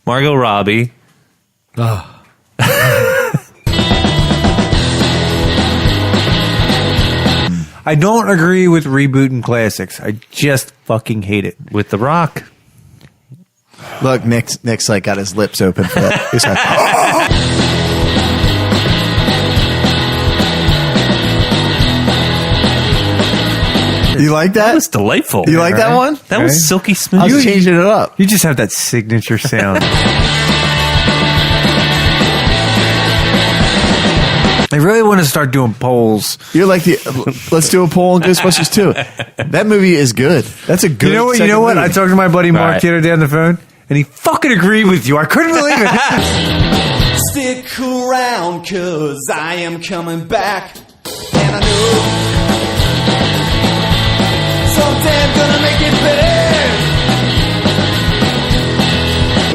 Margot Robbie. Oh. I don't agree with rebooting classics. I just fucking hate it. With The Rock. Look, Nick's like got his lips open for that. He's like, You like that? That was delightful. You like that one? That was silky smooth. I was changing it up. You just have that signature sound. I really want to start doing polls. You're like let's do a poll on Ghostbusters 2. That movie is good. That's a good. You know what? movie. I talked to my buddy Mark Right. the other day on the phone, and he fucking agreed with you. I couldn't believe it. Stick around, 'cause I am coming back. And I know someday I'm gonna make it better.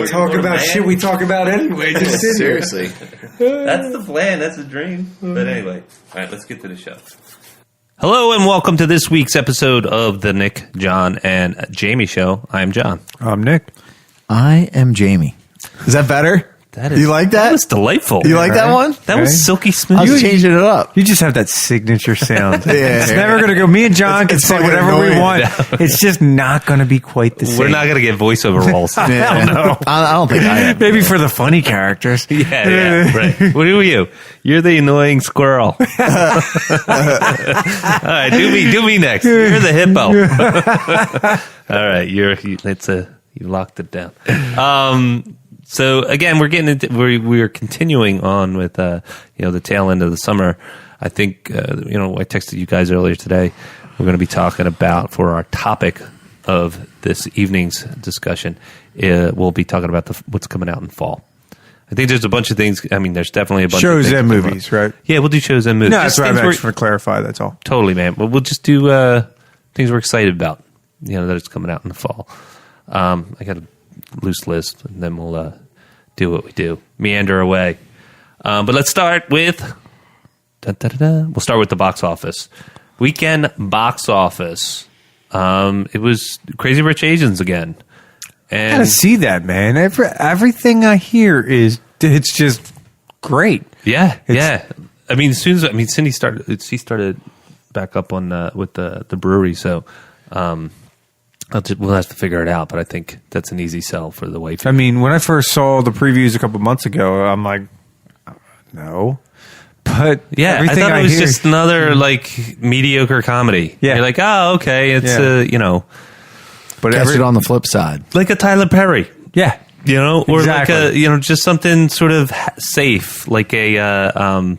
Talk about shit we talk about anyway. Just sit here. Seriously. That's the plan. That's the dream. But anyway, all right, let's get to the show. Hello and welcome to this week's episode of the Nick, Jon, and Jamie Show. I'm Jon. I'm Nick. I am Jamie. Is that better? That is, you like that? That was delightful. You like that one? That was silky smooth. I was changing it up. You just have that signature sound. Yeah. It's never going to go. Me and John can say fucking whatever we annoying. want. It's just not going to be quite the same. We're not going to get voiceover roles. Yeah. No. I don't think I am. Maybe for the funny characters. Yeah, right. What are you? You're the annoying squirrel. All right, do me next. You're the hippo. All right, you locked it down. So again, we're getting into we're continuing on with the tail end of the summer. I think I texted you guys earlier today. We're going to be talking about, for our topic of this evening's discussion, we'll be talking about what's coming out in fall. I think there's a bunch of things. I mean, there's definitely a bunch Shows of things and movies, right? Yeah, weul do shows and movies. No, that's Just what I things just want to clarify. That's all. Totally, man. But we'll just do things we're excited about. That it's coming out in the fall. I got a loose list, and then we'll do what we do, meander away. But let's start with we'll start with the box office. Weekend box office. It was Crazy Rich Asians again. And I gotta see that, man. Everything I hear is it's just great. Yeah. I mean, as soon as Cindy started back up on with the brewery, so we'll have to figure it out. But I think that's an easy sell for the wife. I mean, when I first saw the previews a couple months ago, I'm like, no. But yeah, I thought it was just another mediocre comedy. Yeah, you're like, oh, okay, it's but Catch it on the flip side, like a Tyler Perry. Yeah. Or exactly. like just something sort of safe, like a I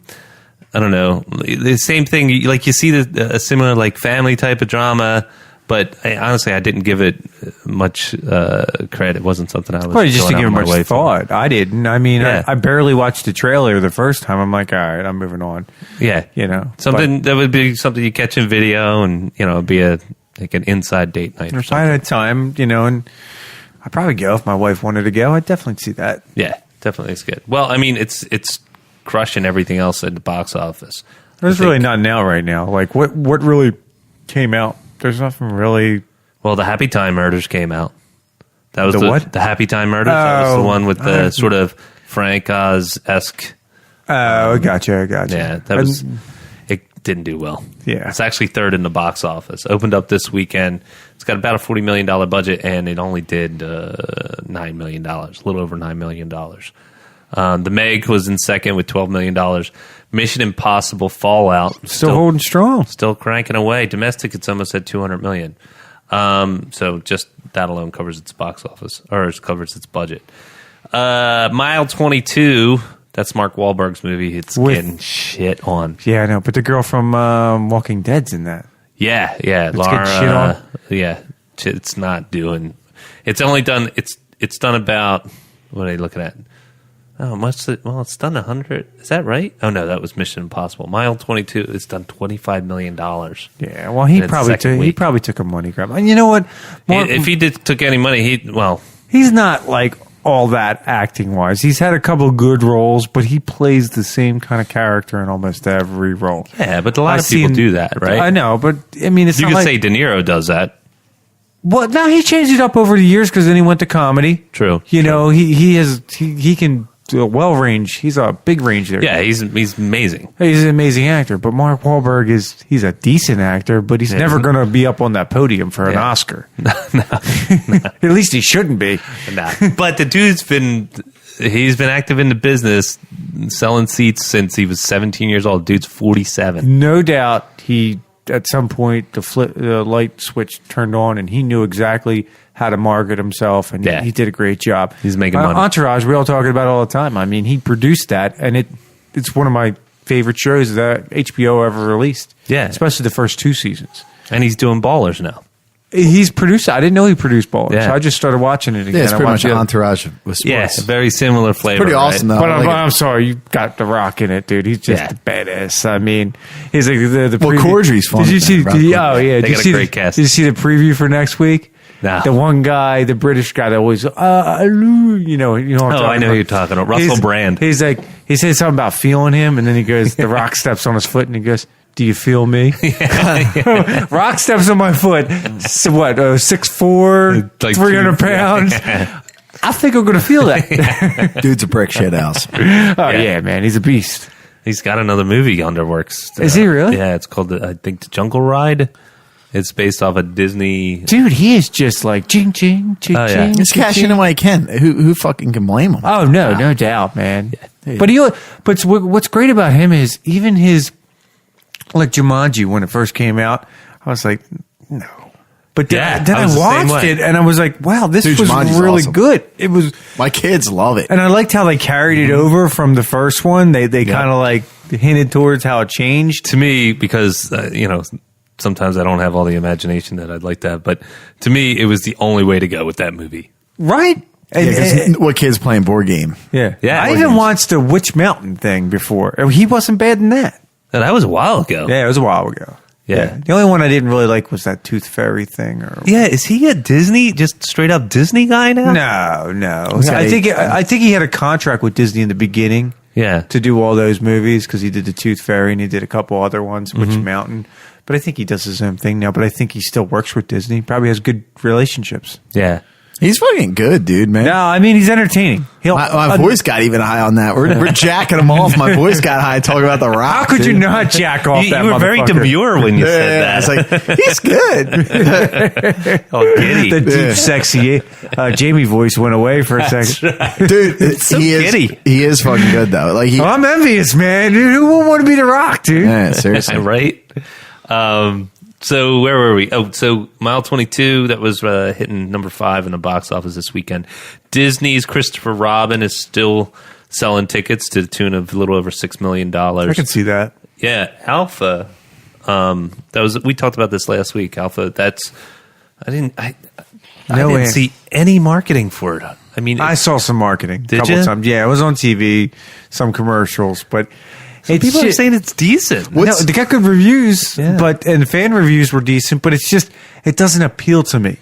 don't know, the same thing. Like you see a similar family type of drama, but honestly, I didn't give it much credit. It wasn't something I was. Well, you just didn't give it much thought. For. I didn't. I mean, yeah. I barely watched the trailer the first time. I'm like, all right, I'm moving on. Yeah, something that would be something you catch in video, and it'd be an inside date night. Or something. I had time, and I'd probably go if my wife wanted to go. I'd definitely see that. Yeah, definitely, it's good. Well, I mean, it's crushing everything else at the box office. There's really nothing out right now. Like what really came out? There's nothing really. Well, the Happy Time Murders came out. That was what? The Happy Time Murders. That was the one with the sort of Frank Oz-esque. Oh, gotcha. Yeah, that was. It didn't do well. Yeah, it's actually third in the box office. Opened up this weekend. It's got about a $40 million budget, and it only did $9 million, a little over $9 million. The Meg was in second with $12 million. Mission Impossible Fallout still holding strong, still cranking away. Domestic, it's almost at $200 million. So just that alone covers its box office, or covers its budget. Mile 22. That's Mark Wahlberg's movie. It's getting shit on. Yeah, I know. But the girl from Walking Dead's in that. Yeah. It's Laura, getting shit on. Yeah, it's not doing. It's only done. It's done about. What are they looking at? Oh, well, it's done 100. Is that right? Oh no, that was Mission Impossible. Mile 22. It's done $25 million. Yeah. Well, he probably took a money grab. And you know what? If he took any money, he's not like all that acting wise. He's had a couple good roles, but he plays the same kind of character in almost every role. Yeah, but a lot of people do that, right? I know, but I mean, it's you not could like, say De Niro does that. Well, no, he changed it up over the years because then he went to comedy. True. You know, he can do a well range. He's a big range there. Yeah, he's amazing. He's an amazing actor. But Mark Wahlberg he's a decent actor, but he's never going to be up on that podium for an Oscar. No. At least he shouldn't be. Nah. But the dude's he's been active in the business, selling seats since he was 17 years old. Dude's 47. No doubt he, at some point, the light switch turned on and he knew exactly how to market himself, and he did a great job. He's making money. Entourage, we all talk about it all the time. I mean, he produced that, and it's one of my favorite shows that HBO ever released. Yeah. Especially the first 2 seasons. And he's doing Ballers now. He's produced. I didn't know he produced Ballers. Yeah. So I just started watching it again. Yeah, it's pretty much I watched it. Entourage with sports. Yeah, very similar flavor. Pretty awesome, right? though. But I like I'm sorry, you got The Rock in it, dude. He's just a badass. I mean, he's like the Well, preview. Cordry's fun. Did you see? Rob Corddry. Oh yeah, They got a great cast. Did you see the preview for next week? No. The one guy, the British guy that always, you know what I'm talking I know about. who you're talking about. Russell Brand. He's like, he says something about feeling him, and then he goes, The Rock steps on his foot, and he goes, do you feel me? Rock steps on my foot. So what? 6'4", Like 300 pounds. I think I'm going to feel that. Dude's a brick shit house. Oh yeah, man, he's a beast. He's got another movie under works. Is he really? Yeah, it's called, I think, The Jungle Ride. It's based off a Disney. Dude, he is just like ching ching ching Oh, yeah. ching. Just cash in while you can. Who fucking can blame him? Oh no doubt, man. Yeah. But what's great about him is even his, like Jumanji when it first came out, I was like, no. But then I I was the same watched way. it and I was like, wow, this Dude, was Jumanji's really awesome. good. It was, My kids love it. and I liked how they carried it over from the first one. They kind of like hinted towards how it changed. To me, because, sometimes I don't have all the imagination that I'd like to have, but to me, it was the only way to go with that movie. Right? Yeah, 'cause what kids playing board game? Yeah. Yeah. I even watched the Witch Mountain thing before. He wasn't bad in that. And that was a while ago. Yeah, it was a while ago. Yeah. The only one I didn't really like was that Tooth Fairy thing. Yeah, is he a Disney, just straight up Disney guy now? No. Yeah, I think he had a contract with Disney in the beginning. Yeah. To do all those movies because he did the Tooth Fairy and he did a couple other ones, Witch Mountain. But I think he does his own thing now. But I think he still works with Disney. Probably has good relationships. Yeah. He's fucking good, dude, man. No, I mean he's entertaining. My voice got even high on that. We're jacking him off. My voice got high talking about The Rock. How could you dude. not jack off You that were very motherfucker? demure when you said that. It's like, he's good. Oh, giddy. The deep, sexy Jamie voice went away for a second. Dude, so he is giddy. he is fucking good though. Like he, I'm envious, man. Dude, who won't want to be The Rock, dude? yeah, seriously. Right? So where were we? Oh, so Mile 22, that was hitting number 5 in the box office this weekend. Disney's Christopher Robin is still selling tickets to the tune of a little over $6 million. I can see that. Yeah, Alpha. We talked about this last week. Alpha. I didn't see any marketing for it. I mean, I saw some marketing. Did a couple you? times. Yeah, it was on TV, some commercials, but people are saying it's decent. no, they got good reviews, Yeah. and the fan reviews were decent, but it doesn't appeal to me.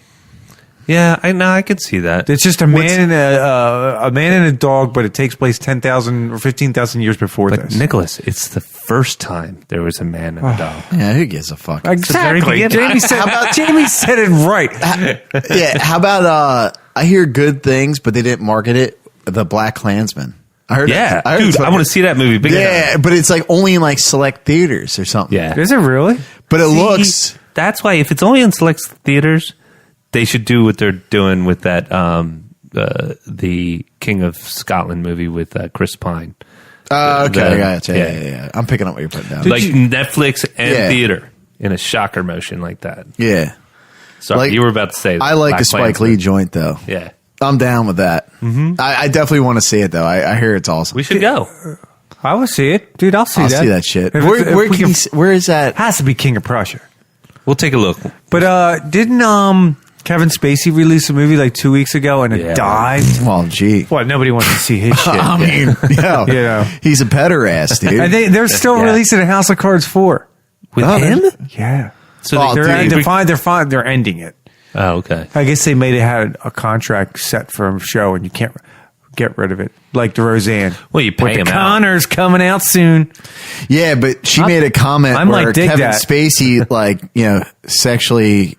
Yeah, I could see that. It's just a man and a dog, but it takes place 10,000 or 15,000 years before But this. Nicholas, it's the first time there was a man and a dog. Yeah, who gives a fuck? Exactly. very beginning. Jamie said it right. Yeah, how about I hear good things, but they didn't market it. The Black Klansman. I heard. Yeah, I heard dude, it's I fucking- want to see that movie. Big Yeah, time. but it's like only in like select theaters or something. Yeah. Is it really? but it See, looks. That's why if it's only in select theaters, they should do what they're doing with that the King of Scotland movie with Chris Pine. Okay, I got you. yeah. Yeah. I'm picking up what you're putting down. Like Netflix and Yeah. theater in a shocker motion like that. Yeah, Sorry, Like, you were about to say. I like Black a Spike Klansman. Lee joint though. Yeah, I'm down with that. Mm-hmm. I definitely want to see it though. I hear it's awesome. we should go. I will see it, dude. I'll see I'll that. see that shit. If Where, it's- if where, we can you see- where is that? has to be King of Prussia. We'll take a look. But didn't Kevin Spacey release a movie like 2 weeks ago and it Yeah. died? Well, gee. What? Nobody wants to see his shit. I mean, You know. he's a pederast, dude. And they're still Yeah. releasing a House of Cards 4. With Oh, him? Yeah. So Oh, they- dude. They're ending it. Oh, okay. I guess they made it had a contract set for a show and you can't get rid of it. Like the Roseanne. Well, you pay With him the out. Connors coming out soon. Yeah, but she made a comment I'm where like, dig Kevin that. Spacey, like, sexually,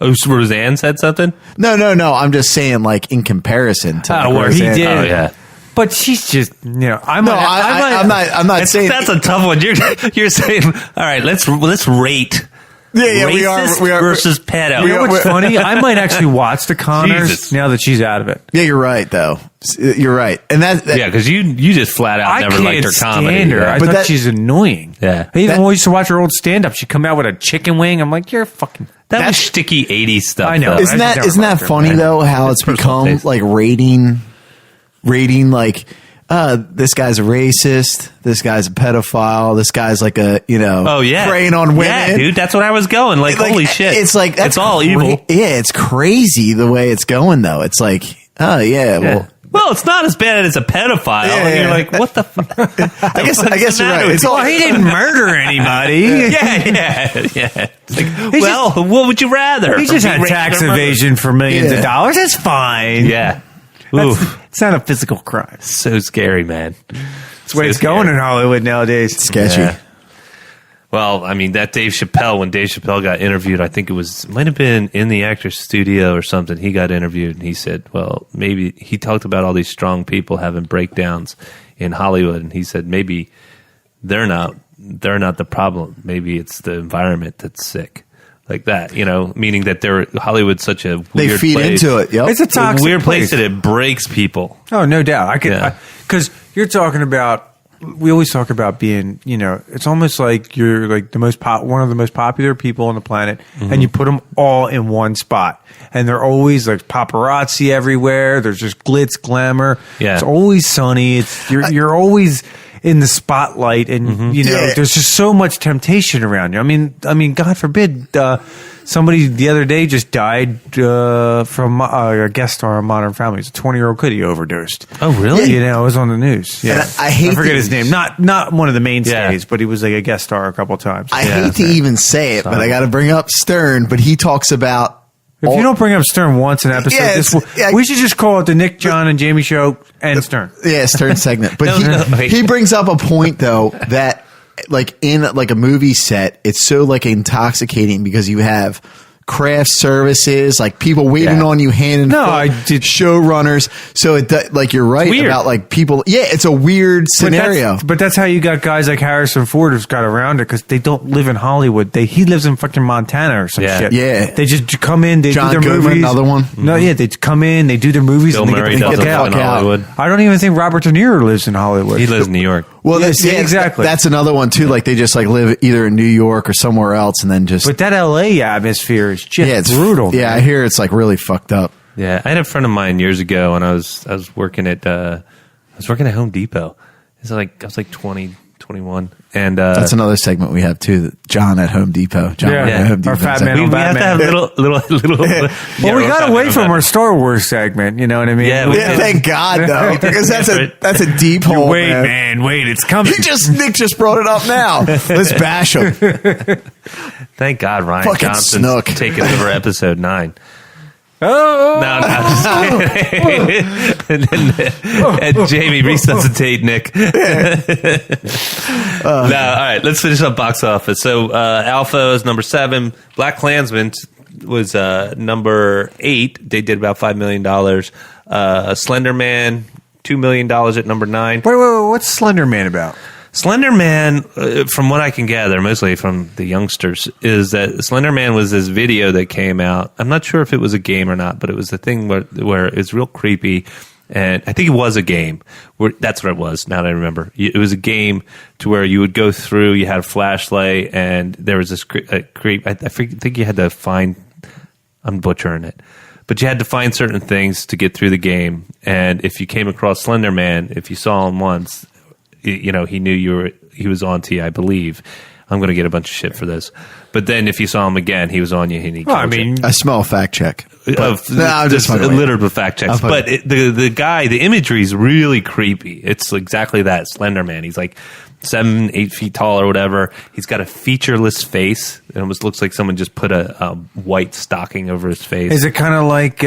Oh, so Roseanne said something? No. I'm just saying, like, in comparison to like, where he Roseanne. did. Oh, yeah. But she's just, I'm not saying That's a tough one. You're saying, all right, let's rate. Yeah, we are versus pedo. You know what's funny? I might actually watch the Connors Jesus. now that she's out of it. Yeah, you're right, though. You're right, and that Yeah, because you just flat out I never can't liked her comedy. stand her. Yeah. I But thought that- she's annoying. Yeah. I even used to watch her old stand-up. She'd come out with a chicken wing. I'm like, you're fucking... That was sticky 80s stuff. I know. though. isn't I just that never liked her, funny man. though? How it's Personal become taste. like rating like. This guy's a racist. This guy's a pedophile. This guy's like a Oh yeah, preying on women. Yeah, dude, that's what I was going. Like, holy shit! It's like it's all evil. Yeah, it's crazy the way it's going though. It's like, oh yeah, Yeah. Well, it's not as bad as a pedophile. Yeah, and you're yeah. like, what the fuck? I guess you're right. It's all He didn't murder anybody. yeah. It's like, well, what would you rather? He just had Rape tax or murder? evasion for millions Yeah. of dollars. It's fine. Yeah. Oof. It's not a physical crime. So scary, man. That's the way it's going in Hollywood nowadays. sketchy. Yeah. Well, I mean, that Dave Chappelle, when Dave Chappelle got interviewed, I think might have been in the Actors Studio or something. He got interviewed and he said, well, maybe he talked about all these strong people having breakdowns in Hollywood. And he said, maybe they're not the problem. Maybe it's the environment that's sick. Like that, meaning that Hollywood's such a They weird feed place. into it. Yep. It's a toxic weird place place. that it breaks people. Oh, no doubt. I could, Yeah. because you're talking about. We always talk about being, it's almost like you're like one of the most popular people on the planet, and you put them all in one spot, and they're always like paparazzi everywhere. There's just glitz, glamour. Yeah. It's always sunny. You're always in the spotlight, and Yeah. there's just so much temptation around you. I mean, God forbid. Somebody the other day just died from a guest star on Modern Family. It's a 20-year-old kid. He overdosed. Oh, really? It was on the news. Yeah, And I hate forget to- his name. Not one of the mainstays, Yeah. but he was like a guest star a couple times. I hate to even say it, but I got to bring up Stern. But he talks about if you don't bring up Stern once an episode, Yeah, we should just call it the Nick, Jon, and Jamie Show and Stern. Stern segment. But No, wait. he brings up a point though that like in like a movie set, it's so like intoxicating because you have craft services, like people waiting Yeah. on you hand and No, foot, I did- showrunners. So like you're right weird. about like people. Yeah, it's a weird scenario. But that's how you got guys like Harrison Ford who's got around it because they don't live in Hollywood. He lives in fucking Montana or some Yeah. shit. Yeah. They just come in, they John do their Goodman, movies. another one. No, yeah, they come in, they do their movies, Bill and they Murray get the fuck doesn't out. live in Hollywood. I don't even think Robert De Niro lives in Hollywood. He lives in New York. Well, Yeah, exactly. That's another one too. Like they just like live either in New York or somewhere else, and then just But that LA atmosphere is just it's brutal. Yeah, man. I hear it's like really fucked up. Yeah, I had a friend of mine years ago, and I was working at Home Depot. I was like 20, 21, and That's another segment we have too. John at Home Depot. John Yeah. at Home Depot. Our fat man we on have to have Batman. little. Well, we got away from our Star Wars segment. You know what I mean? Yeah, we Yeah, thank God though, because that's a deep hole. Wait, man. man, wait! It's coming. Nick just brought it up now. Let's bash him. Thank God Ryan Fucking Johnson's snook. taking over episode 9. Oh, No, I'm just kidding. and Jamie resuscitate Nick. No, all right, let's finish up box office. So Alpha is number 7. Black Klansman was number 8. They did about $5 million. Slender Man, $2 million at number 9. wait! What's Slender Man about? Slender Man, from what I can gather, mostly from the youngsters, is that Slender Man was this video that came out. I'm not sure if it was a game or not, but it was the thing where it's real creepy. And I think it was a game. That's what it was, now that I remember. It was a game to where you would go through, you had a flashlight, and there was this creep. I think you had to find, I'm butchering it, but you had to find certain things to get through the game. And if you came across Slender Man, if you saw him once, he knew he was on to you, I believe. I'm going to get a bunch of shit for this. But then if you saw him again, he was on you and he killed you. I smell a fact check. No, I'm just fucking with you. littered with fact checks. But the guy, the imagery is really creepy. It's exactly that, Slender Man. He's like 7-8 feet tall or whatever. He's got a featureless face. It almost looks like someone just put a white stocking over his face. Is it kind of like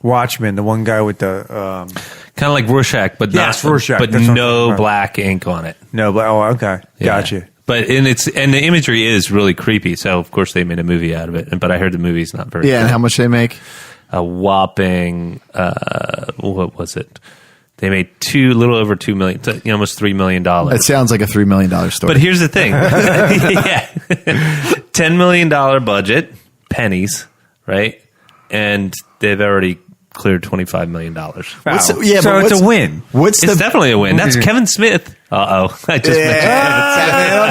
Watchmen, the one guy with the kind of like Rorschach, but Yes, not Rorschach. but That's what I'm no talking about. black ink on it. no? But okay, Yeah. gotcha. But and the imagery is really creepy. So of course they made a movie out of it. But I heard the movie's not very. Yeah, good. and how much they make? A whopping what was it? They made little over $2 million, almost $3 million. It sounds like a $3 million story. But here's the thing: yeah, $10 million budget, pennies, right? And they've already cleared $25 million. Wow. So it's a win. What's It's definitely a win. That's Kevin Smith. I just mentioned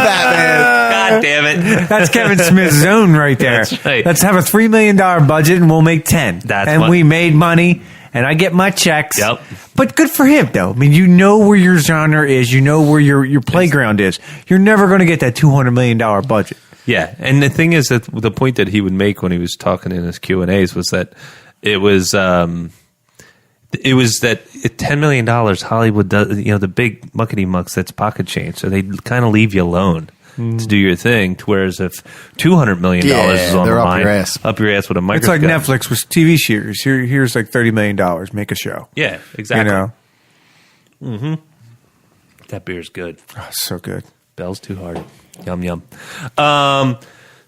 Batman. God damn it. That's Kevin Smith's zone right there. That's right. Let's have a $3 million budget and we'll make 10. We made money and I get my checks. Yep. But good for him, though. I mean, you know where your genre is. You know where your playground is. You're never going to get that $200 million budget. Yeah, and the thing is that the point that he would make when he was talking in his Q&As was that it was that $10 million Hollywood does, the big muckety mucks, that's pocket change, so they kind of leave you alone to do your thing. Whereas if $200 million is on the line, up your ass with a microscope. It's like Netflix with TV series. Here's like $30 million. Make a show. Yeah, exactly. Mm-hmm. That beer's good. Oh, so good. Bell's too hard. Yum, yum.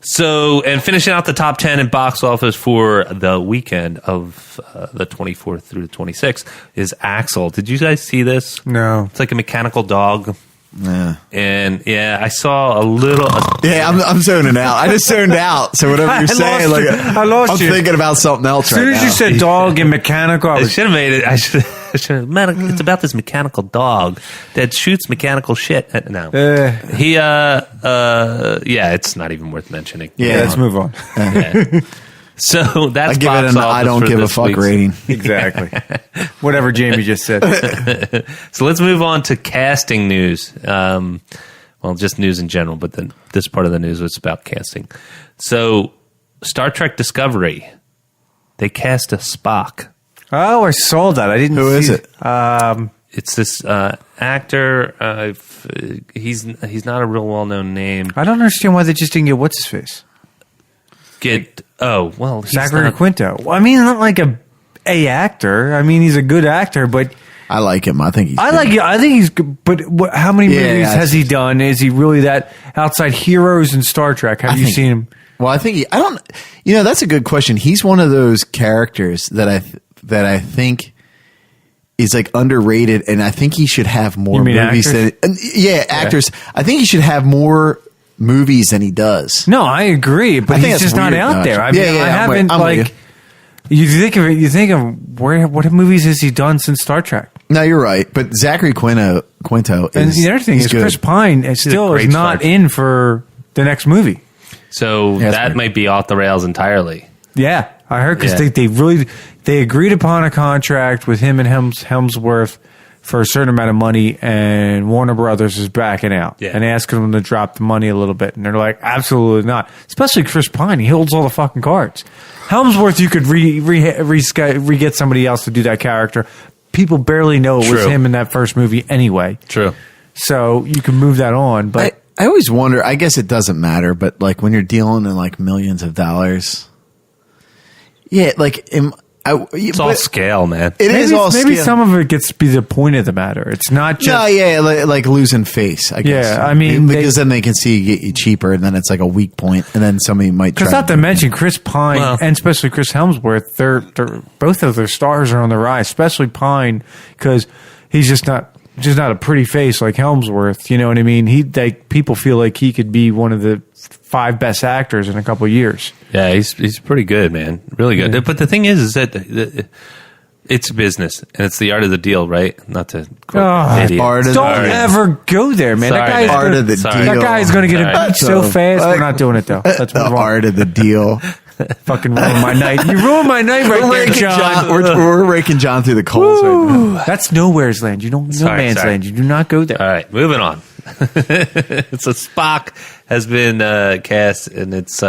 So, and finishing out the top 10 in box office for the weekend of the 24th through the 26th is Axel. Did you guys see this? No. It's like a mechanical dog. Yeah. And yeah, I saw a little. Yeah, I'm zoning out. I just zoned out. So whatever you're saying, I lost I'm you. thinking about something else right now. As soon as you said dog and mechanical, I I was should have made it. It's about this mechanical dog that shoots mechanical shit. No. Yeah, it's not even worth mentioning. Yeah, let's move on. Yeah. So that's I give it an I don't give a fuck rating. Exactly. Whatever Jamie just said. So let's move on to casting news. Well, just news in general, but then this part of the news was about casting. So Star Trek Discovery, they cast a Spock. Oh, I saw that. I didn't. Who is it? It's this actor. He's not a real well-known name. I don't understand why they just didn't get what's his face. He's Zachary not- Quinto. Well, I mean, not like a actor. I mean, he's a good actor, but I like him. I think he's I good. like. I think he's good. But how many Yeah, movies has he done? Is he really that outside Heroes and Star Trek? Have you seen him? Well, I think I don't. That's a good question. He's one of those characters that I think is like underrated, and I think he should have more You mean movies. Actors. I think he should have more movies than he does. No, I agree, but I think he's that's just not weird, out no, there. I actually. mean, Yeah, I I'm with- haven't I'm with like. You think of what movies has he done since Star Trek? No, you're right. But Zachary Quinto is. And the other thing he's is, good. Chris Pine still is great not Star- in for the next movie. So Yeah, that might be off the rails entirely. Yeah, I heard because Yeah. they agreed upon a contract with him and Hemsworth for a certain amount of money, and Warner Brothers is backing out and asking them to drop the money a little bit, and they're like, absolutely not. Especially Chris Pine, he holds all the fucking cards. Helmsworth, you could re-get somebody else to do that character. People barely know it was True. him in that first movie anyway. True. So you can move that on, but I always wonder. I guess it doesn't matter, but like when you're dealing in like millions of dollars, yeah, like It's all scale, man. It is all maybe scale. some of it gets to be the point of the matter. It's not just No, yeah, like losing face. I guess. Yeah, I mean, because then they can see you get you cheaper, and then it's like a weak point, and then somebody might try. Because not to mention Chris Pine and especially Chris Hemsworth, they're both of their stars are on the rise. Especially Pine because he's just not a pretty face like Hemsworth. You know what I mean? People feel like he could be one of the 5 best actors in a couple of years. Yeah, he's pretty good, man. Really good. But the thing is that it's business and it's the art of the deal, right? Not to quote idiot. art of Don't Sorry. ever go there, man. Sorry, man. Art of the Sorry. deal. That guy's going to get a Sorry. beat so fast. We're not doing it though. Let's The move on. art of the deal. Fucking ruin my night. You ruined my night right there, John. We're raking John through the coals right now. That's nowhere's land. You don't know Sorry, man's sorry. land. You do not go there. All right, moving on. So Spock has been cast, and it's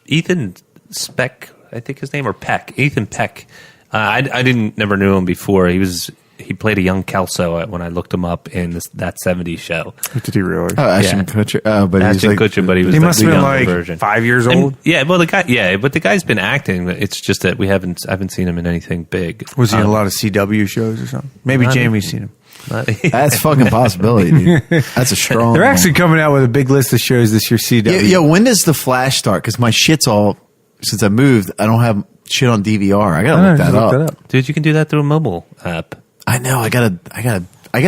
Ethan Speck, I think his name, or Peck. Ethan Peck. I never knew him before. He played a young Kelso when I looked him up in that 70s show. Did he really? Oh, Ashton Kutcher. Oh, but he's Ashton like, Kutcher, but he was He the must have been younger like version. 5 years And- old. yeah, well, but the guy's been acting. It's just that I haven't seen him in anything big. Was he in a lot of CW shows or something? Maybe not Jamie's seen him. That's fucking possibility, dude. That's a strong. They're actually coming out with a big list of shows this year. CW. Yo, when does the Flash start? Because my shit's all since I moved. I don't have shit on DVR. I gotta look that up. Dude, you can do that through a mobile app. I know. I gotta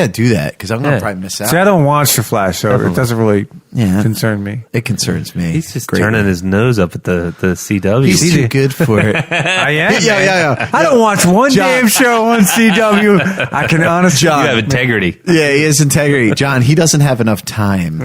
do that because I'm gonna probably miss out. See, I don't watch the Flash, so it doesn't really concern me. It concerns me. He's just turning his nose up at the CW. He's too good for it. I am. Yeah. I don't watch one damn show on CW. I can honestly. You have integrity. Yeah, he has integrity. John, he doesn't have enough time.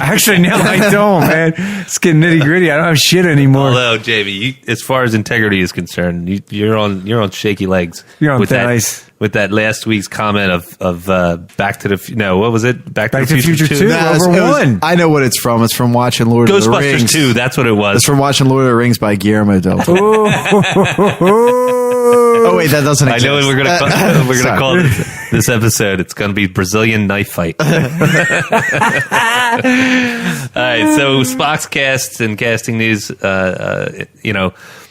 Actually, no, I don't, man. It's getting nitty gritty. I don't have shit anymore. Although, Jamie, as far as integrity is concerned, you're on shaky legs. You're on with thin that, ice. With that last week's comment of Back to the what was it? Back to the Future 2. One. I know what it's from. It's from watching Lord of the Rings. Ghostbusters 2. That's what it was. It's from watching Lord of the Rings by Guillermo del Toro. Oh wait, that doesn't exist. I know what we're gonna call this episode. It's gonna be Brazilian knife fight. All right, so Spock's cast and casting news.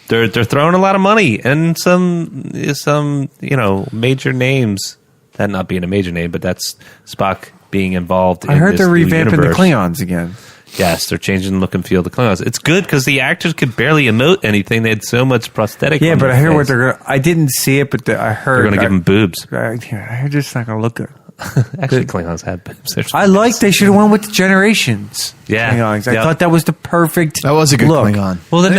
They're throwing a lot of money and some major names. That not being a major name, but that's Spock being involved. I heard they're revamping the universe. Klingons again. Yes, they're changing the look and feel of the Klingons. It's good because the actors could barely emote anything. They had so much prosthetic. Yeah, on but their I hear face. what they're gonna. I didn't see it, but I heard They're going to give them boobs. I heard it's not going to look good. Actually, Klingons had boobs. I like they should have went with the Generations. Yeah. Klingons. I Yeah. thought that was the perfect. That was a good look. Klingon. Well, then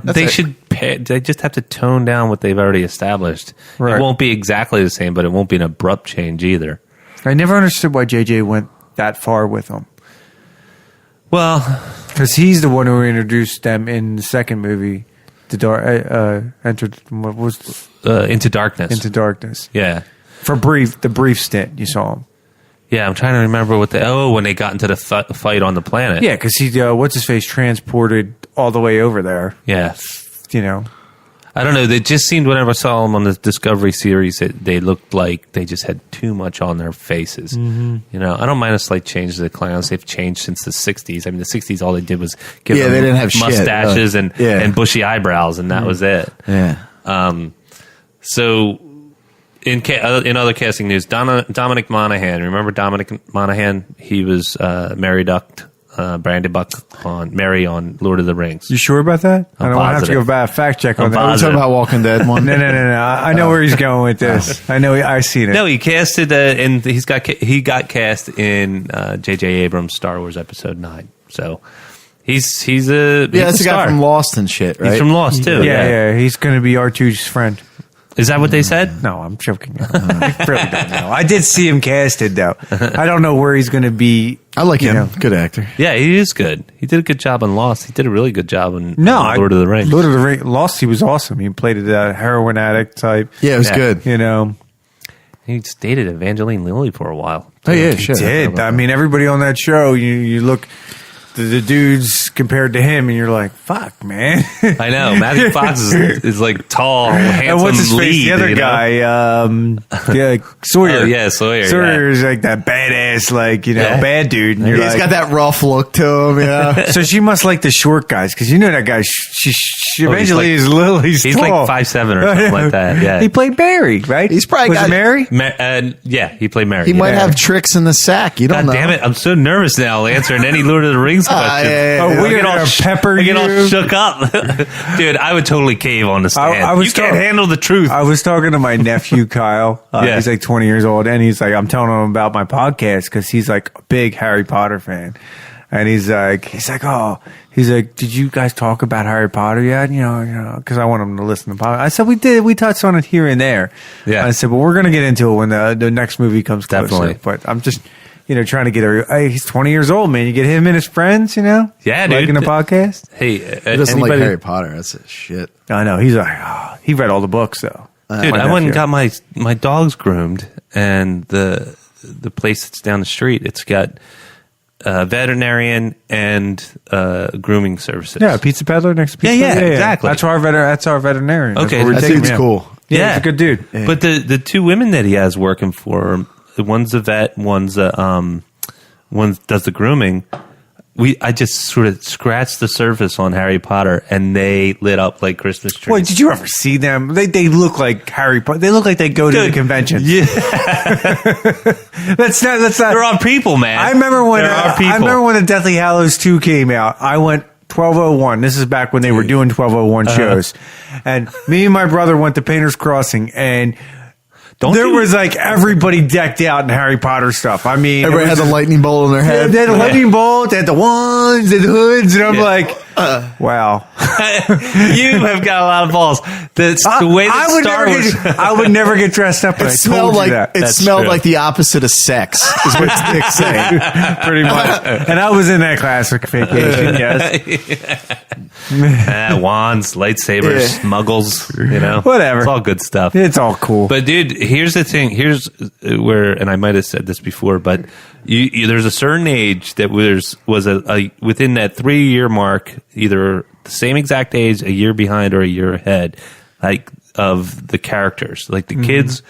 they it. should. They just have to tone down what they've already established. Right. It won't be exactly the same, but it won't be an abrupt change either. I never understood why JJ went that far with them. Well, Because he's the one who introduced them in the second movie, the Into Darkness. Into Darkness. Yeah. For the brief stint you saw him. Yeah, I'm trying to remember when they got into the fight on the planet. Yeah, because he what's his face transported all the way over there. Yeah. You know, I don't know. They just seemed, whenever I saw them on the Discovery series, they looked like they just had too much on their faces. Mm-hmm. I don't mind a slight change to the Klingons. They've changed since the 60s. I mean, the 60s, all they did was give them they didn't have mustaches shit, and bushy eyebrows, and that was it. Yeah. So, in other casting news, Dominic Monaghan. Remember Dominic Monaghan? He was Mary Duck. Brandy Buck on Mary on Lord of the Rings. you sure about that? I don't have to go back fact check on that. We're talking about Walking Dead one. No. I know where he's going with this. I know. I seen it. No, he casted and he got cast in J.J. Abrams' Star Wars Episode 9. So he's that's the guy from Lost and shit, right? He's from Lost too. Yeah. He's going to be R2's friend. Is that what they said? No, I'm joking. I really don't know. I did see him casted though. I don't know where he's going to be. I like him. Good actor. Yeah, he is good. He did a good job on Lost. He did a really good job on Lord of the Rings. Lord of the Rings. Lost, he was awesome. He played a heroin addict type. Yeah, it was good. You know. He dated Evangeline Lilly for a while. Oh yeah, He shit. did. I mean, everybody on that show, you look the dudes compared to him, and you're like, fuck, man. I know. Matthew Fox is like tall, handsome And what's his face? lead. The other guy, Sawyer. Oh, yeah, Sawyer. Sawyer's like that badass, bad dude. And He's you're like, got that rough look to him, yeah. so she must like the short guys because that guy. She eventually is little. He's He's tall. like 5'7" or something like that. Yeah. He played Barry, right? He's probably was got- it Mary. Yeah, he played Mary. He might have tricks in the sack. You don't God know. damn it! I'm so nervous now answering any Lord of the Rings question. yeah. Oh, I we're get gonna pepper I get all you. shook up, dude. I would totally cave on the stand. I was you can't handle the truth. I was talking to my nephew Kyle. Yeah. He's like 20 years old, and he's like, I'm telling him about my podcast because he's like a big Harry Potter fan. And he's like, did you guys talk about Harry Potter yet? Because I want him to listen to podcast. I said, we did. We touched on it here and there. Yeah. I said, but we're going to get into it when the next movie comes closer. Definitely. But I'm just, trying to get he's 20 years old, man. You get him and his friends, Yeah, dude. liking a podcast. Hey, He doesn't like Harry Potter. That's a shit. I know. He's like, he read all the books, though. dude. I went and got my dogs groomed, and the place that's down the street, it's got veterinarian and grooming services. Yeah, Pizza Peddler next to Pizza Yeah, Peddler. exactly. That's our veterinarian. Okay, That's where we're That taking dude's him. cool. Yeah, he's a good dude. But the two women that he has working for him, one's a vet, one does the grooming. I just sort of scratched the surface on Harry Potter, and they lit up like Christmas trees. Wait, did you ever see them? They look like Harry Potter. They look like they go to the convention. Yeah, That's not. they're on people, man. I remember when There are people. I remember when the Deathly Hallows 2 came out. I went 1201. This is back when they were doing 1201 shows, and me and my brother went to Painter's Crossing, and there was like everybody decked out in Harry Potter stuff. I mean, Everybody had the lightning bolt on their head. They had the lightning bolt, they had the wands, and the hoods, and I'm like, wow. You have got a lot of balls. The way that Star Wars. I would never get dressed up. It smelled like like the opposite of sex. Is what Nick's saying. pretty much. And I was in that classic vacation. Yes. Wands, lightsabers, muggles, Whatever. It's all good stuff. It's all cool. But dude, here's the thing. Here's where, and I might have said this before, but there's a certain age that was a within that 3-year mark, either the same exact age, a year behind or a year ahead, like of the characters, like the kids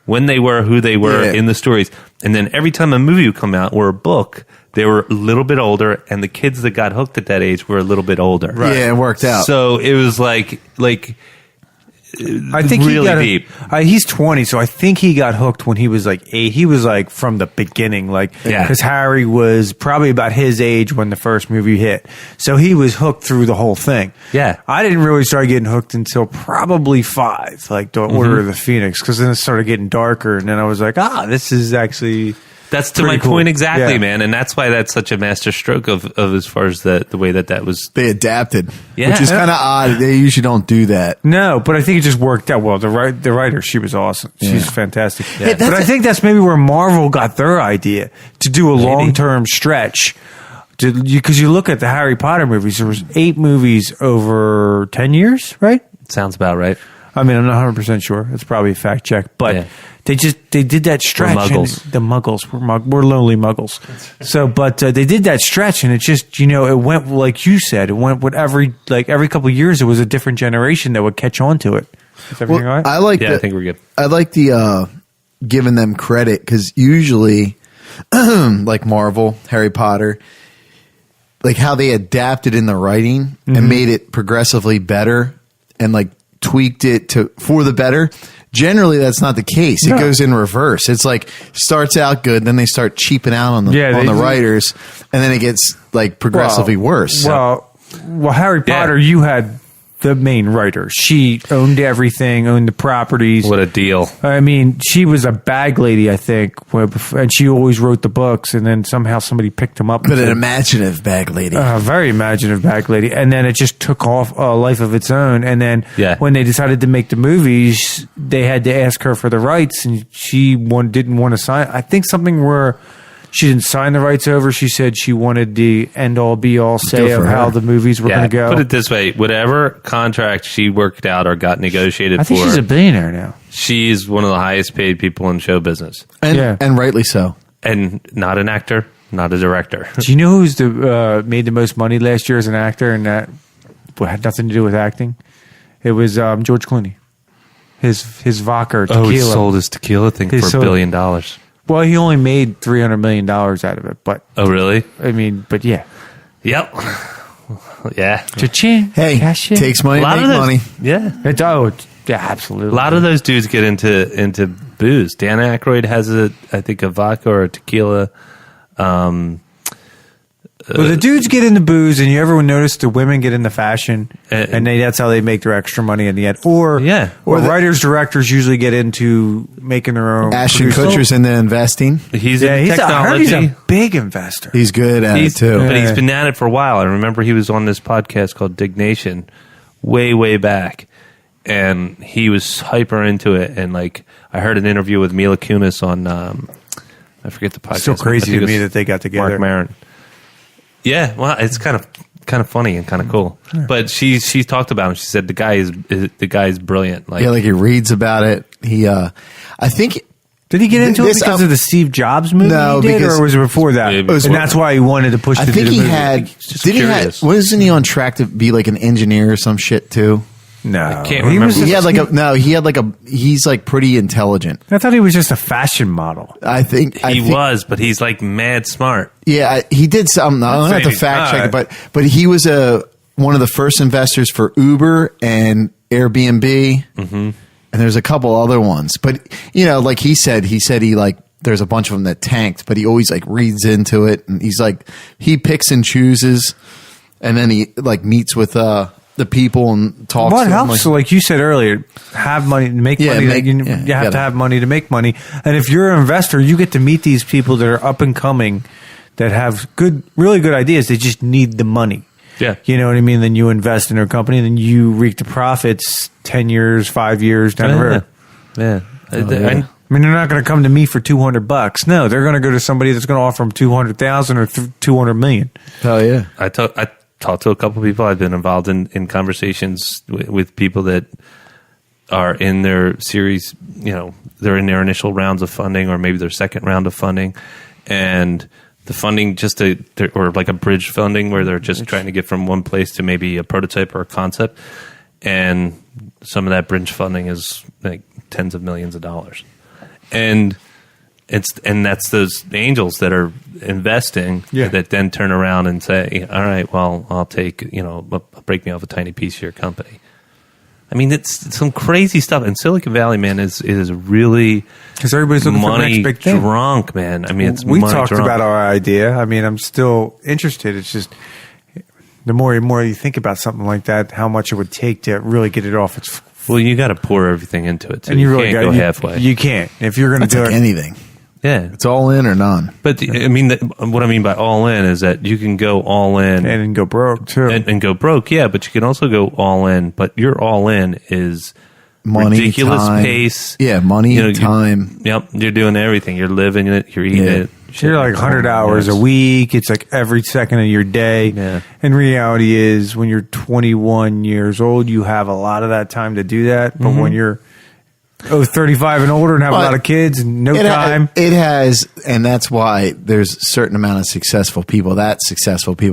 when they were who they were in the stories, and then every time a movie would come out or a book, they were a little bit older, and the kids that got hooked at that age were a little bit older. Right. Yeah, it worked out. So it was like I think really deep. He's 20, so I think he got hooked when he was like 8. He was like from the beginning, because Harry was probably about his age when the first movie hit. So he was hooked through the whole thing. Yeah. I didn't really start getting hooked until probably 5, like the Order of the Phoenix, because then it started getting darker, and then I was like, this is actually... That's to my point exactly, man, and that's why that's such a master stroke of as far as the way that was. They adapted, Yeah. which is kind of odd. They usually don't do that. No, but I think it just worked out well. The writer, she was awesome. She's fantastic. Yeah. But I think that's maybe where Marvel got their idea to do a long-term stretch. Because you look at the Harry Potter movies, there was 8 movies over 10 years, right? Sounds about right. I mean, I'm not 100% sure. It's probably a fact check, but they did that stretch. We're muggles. And the muggles we're lonely muggles. So, but they did that stretch, and it just it went like you said. It went with every couple of years, it was a different generation that would catch on to it. Is everything all right? I think we're good. I like the giving them credit, because usually, like Marvel, Harry Potter, like how they adapted in the writing and made it progressively better, and like tweaked it for the better. Generally, that's not the case. It goes in reverse. It's like starts out good, then they start cheaping out on the writers, and then it gets like progressively worse. Well, Harry Potter, you had the main writer. She owned everything, owned the properties. What a deal. I mean, she was a bag lady, I think, and she always wrote the books, and then somehow somebody picked them up. But an imaginative bag lady. A very imaginative bag lady. And then it just took off a life of its own. And then when they decided to make the movies, they had to ask her for the rights, and she didn't want to sign. I think something where she didn't sign the rights over. She said she wanted the end-all, be-all say of how the movies were going to go. Put it this way. Whatever contract she worked out or got negotiated for. I think she's a billionaire now. She's one of the highest paid people in show business. And rightly so. And not an actor, not a director. Do you know who's made the most money last year as an actor, and that had nothing to do with acting? It was George Clooney. His vodka or tequila. Oh, he sold his tequila thing for $1 billion. Well, he only made $300 million out of it, but... Oh, really? I mean, but yeah. Yep. Yeah. Cha-ching. Hey, Cash in. takes money to make money. Yeah. Yeah, absolutely. A lot of those dudes get into booze. Dan Aykroyd has I think a vodka or a tequila. Well, the dudes get into booze, and you ever notice the women get into fashion, and that's how they make their extra money in the end. Or writers, directors usually get into making their own. Ashton Kutcher's into investing. He's in technology. He's a big investor. He's good at it too. But he's been at it for a while. I remember he was on this podcast called Dignation way back, and he was hyper into it. And like, I heard an interview with Mila Kunis on I forget the podcast. So crazy to me that they got together. Mark Maron. Yeah, well, it's kind of funny and kind of cool. Yeah. But she talked about him. She said the guy is brilliant. Like, like he reads about it. He, I think. Did he get into it because of the Steve Jobs movie? No, he did, or was it before that? It was and that's why he wanted to push. I think he had. Wasn't he on track to be like an engineer or some shit too? No, I can't remember. He's like pretty intelligent. I thought he was just a fashion model. I think He was, but he's like mad smart. Yeah, he did something. I don't have to fact check it, but he was one of the first investors for Uber and Airbnb, and there's a couple other ones. But like he said he like there's a bunch of them that tanked, but he always like reads into it, and he's like he picks and chooses, and then he like meets with the people and talks. What to them, helps? Like you said earlier, have money, make money. You have to have money to make money. And if you're an investor, you get to meet these people that are up and coming, that have really good ideas. They just need the money. Yeah. You know what I mean? Then you invest in their company, and then you reap the profits 10 years, 5 years down the road. Yeah. I mean, they're not going to come to me for $200. No, they're going to go to somebody that's going to offer them 200,000 or 200 million. Hell yeah. I talked to a couple of people. I've been involved in conversations with people that are in their series, they're in their initial rounds of funding or maybe their second round of funding. And the funding or like a bridge funding where they're just trying to get from one place to maybe a prototype or a concept. And some of that bridge funding is like tens of millions of dollars. And that's those angels that are investing that then turn around and say, all right, well, I'll take, break me off a tiny piece of your company. I mean, it's some crazy stuff. And Silicon Valley, man, is really because everybody's looking for the next big thing. Drunk, man. I mean, we talked about our idea. I mean, I'm still interested. It's just the more and more you think about something like that, how much it would take to really get it off its. Well, you got to pour everything into it, too. And you really can't go halfway. You can't if you're going to do like anything. Yeah, it's all in or none. But I mean, what I mean by all in is that you can go all in and go broke too, and go broke. Yeah, but you can also go all in. But your all in is money, ridiculous time. Pace. Yeah, money, time. You're doing everything. You're living it. You're eating it. You're like 100 hours a week. It's like every second of your day. Yeah. And reality is, when you're 21 years old, you have a lot of that time to do that. But when you're 35 and older and have a lot of kids and no time. It has, and that's why there's a certain amount of successful people.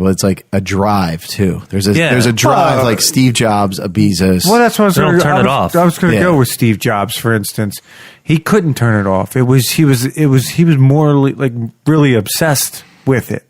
It's like a drive too. There's a drive like Steve Jobs, Bezos. Well, that's what I was going to turn it off. I was going to go with Steve Jobs, for instance. He couldn't turn it off. He was more like really obsessed with it.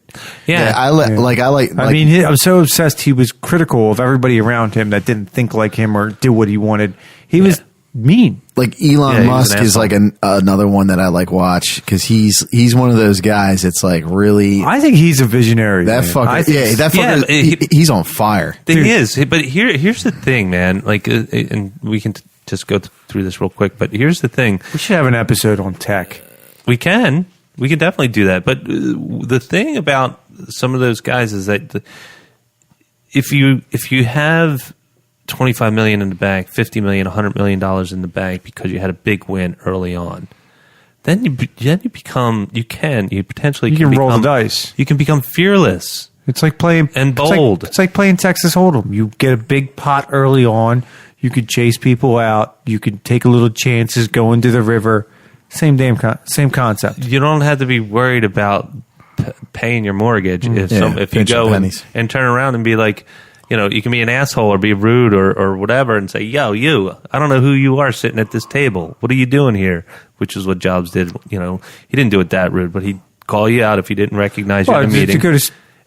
Yeah, I mean, I'm so obsessed. He was critical of everybody around him that didn't think like him or do what he wanted. He was mean. Like Elon Musk is like another one that I like watch because he's one of those guys. It's like really. I think he's a visionary. That fucker, he's on fire. He is. But here's the thing, man. Like, and we can just go through this real quick. But here's the thing. We should have an episode on tech. We can definitely do that. But the thing about some of those guys is that if you have 25 million in the bank, 50 million, 100 million dollars in the bank because you had a big win early on, then you potentially can roll the dice. You can become fearless. It's like playing and bold. It's like playing Texas Hold'em. You get a big pot early on. You could chase people out. You could take a little chances, go into the river. Same concept. You don't have to be worried about paying your mortgage if you go and turn around and be like. You can be an asshole or be rude or whatever and say, yo, you, I don't know who you are sitting at this table. What are you doing here? Which is what Jobs did. He didn't do it that rude, but he'd call you out if he didn't recognize you in a meeting.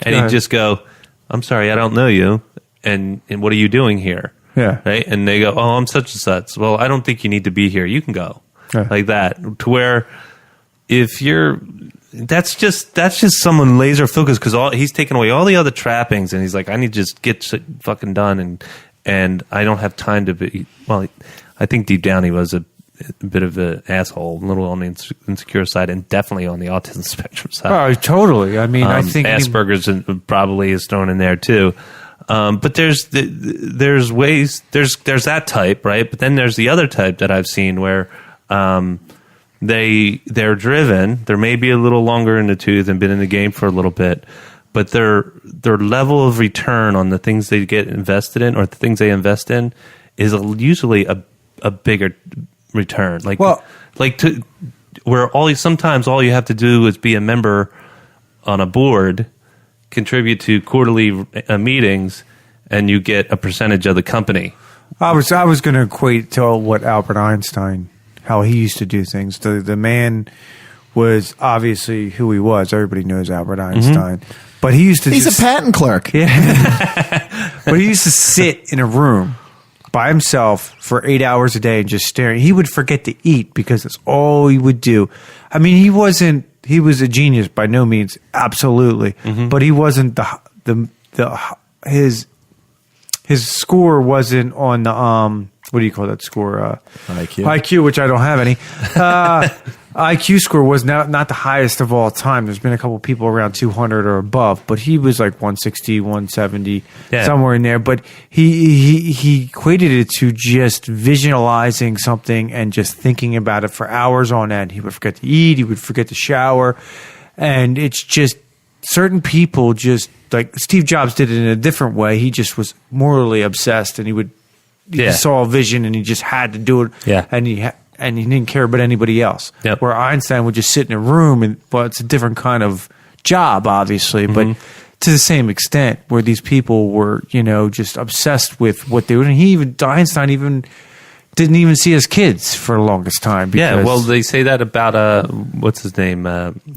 And he'd just go, I'm sorry, I don't know you. And what are you doing here? Yeah. Right? And they go, oh, I'm such and such. Well, I don't think you need to be here. You can go. Yeah. Like that. To where if you're... That's just someone laser focused because he's taken away all the other trappings and he's like, I need to just get fucking done and I don't have time to be. Well, I think deep down he was a bit of an asshole, a little on the insecure side and definitely on the autism spectrum side. Oh, totally. I mean, I think Asperger's probably is thrown in there too. But there's ways. There's that type, right? But then there's the other type that I've seen where. They're driven. They're maybe a little longer in the tooth and been in the game for a little bit, but their level of return on the things they get invested in or the things they invest in is usually a bigger return. Sometimes all you have to do is be a member on a board, contribute to quarterly meetings, and you get a percentage of the company. I was going to equate to what Albert Einstein, how he used to do things. The man was obviously who he was. Everybody knows Albert Einstein. But he used to He's a patent clerk. Yeah. But he used to sit in a room by himself for 8 hours a day and just staring. He would forget to eat because that's all he would do. I mean, he was a genius by no means, absolutely. But he wasn't his score wasn't on the what do you call that score? IQ, which I don't have any. IQ score was not the highest of all time. There's been a couple people around 200 or above, but he was like 160, 170, somewhere in there. But he equated it to just visualizing something and just thinking about it for hours on end. He would forget to eat. He would forget to shower. And it's just certain people just like Steve Jobs did it in a different way. He just was morally obsessed and he saw a vision and he just had to do it. Yeah. And he didn't care about anybody else. Yep. Where Einstein would just sit in a room and, well, it's a different kind of job, obviously, but to the same extent where these people were, just obsessed with what they were doing. Einstein even didn't even see his kids for the longest time. Yeah, well, they say that about, what's his name,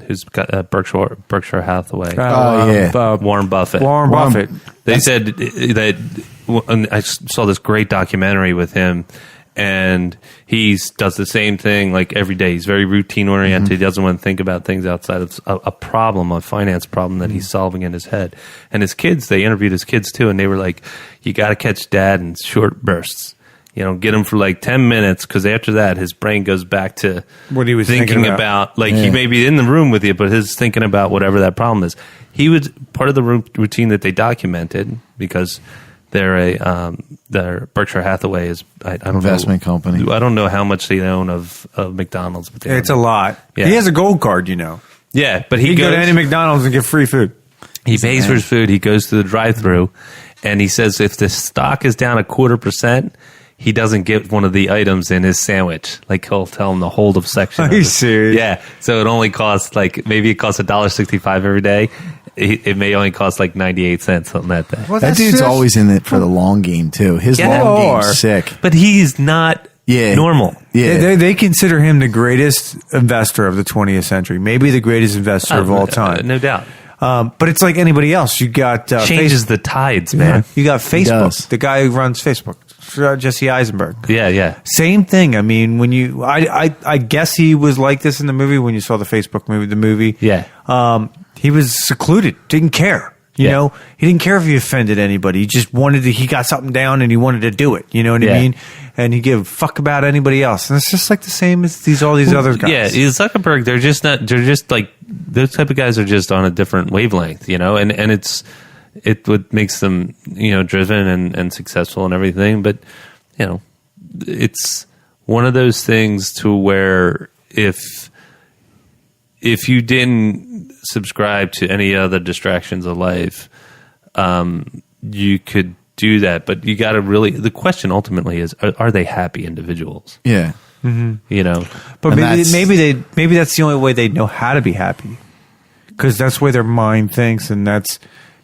who's got Berkshire Hathaway. Warren Buffett. Warren Buffett. They said that, I saw this great documentary with him, and he does the same thing like every day. He's very routine oriented. He doesn't want to think about things outside of a finance problem that he's solving in his head. And his kids, they interviewed his kids too, and they were like, you got to catch dad in short bursts. Get him for like 10 minutes, because after that, his brain goes back to what he was thinking about. Like, he may be in the room with you, but his thinking about whatever that problem is. He was part of the routine that they documented, because they're Berkshire Hathaway is I don't investment company. I don't know how much they own of McDonald's, but it's a lot. Yeah. He has a gold card, Yeah, but he can go to any McDonald's and get free food. He pays for his food. He goes to the drive-thru, and he says if the stock is down 0.25%, he doesn't get one of the items in his sandwich. Like, he'll tell him the hold of section. Are you serious? Yeah. So it only costs maybe it costs $1.65 every day. It may only cost like 98 cents on that day. Well, that dude's always in it for the long game too. His long game's sick. But he's not normal. Yeah. They consider him the greatest investor of the 20th century. Maybe the greatest investor of all time. No doubt. But it's like anybody else. You got changes the tides, man. You got Facebook. The guy who runs Facebook, Jesse Eisenberg. Yeah. Same thing. I mean, when I guess he was like this in the movie when you saw the Facebook movie. The movie. Yeah. He was secluded. Didn't care. You know, he didn't care if he offended anybody. He just wanted to. He got something down and he wanted to do it. You know what I mean? And he gave a fuck about anybody else. And it's just like the same as all these other guys. Yeah, Zuckerberg. They're just not. They're just like those type of guys are just on a different wavelength. And it what makes them driven and successful and everything. But it's one of those things to where if you didn't subscribe to any other distractions of life, you could do that. But you got to the question ultimately is, are they happy individuals? Yeah. But maybe that's the only way they know how to be happy, because that's the way their mind thinks, and that's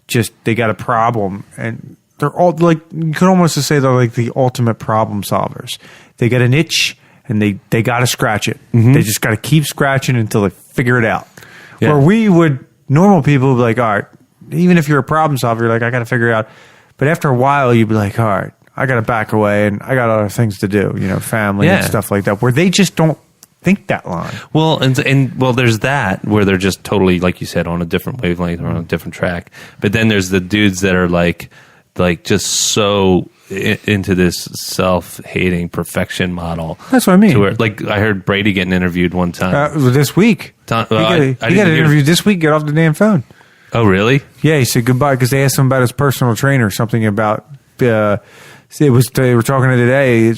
just they got a problem, and they're all like, you could almost say they're like the ultimate problem solvers. They get an itch and they got to scratch it. They just got to keep scratching until they figure it out. Yeah. Where normal people would be like, all right, even if you're a problem solver, you're like, I got to figure it out. But after a while, you'd be like, all right, I got to back away and I got other things to do, family and stuff like that, where they just don't think that line. Well, and there's that where they're just totally, like you said, on a different wavelength or on a different track. But then there's the dudes that are like just so into this self-hating perfection model. That's what I mean. To where, like, I heard Brady getting interviewed one time. This week. He got interviewed this week. Get off the damn phone. Oh, really? Yeah, he said goodbye because they asked him about his personal trainer, something about... they were talking today.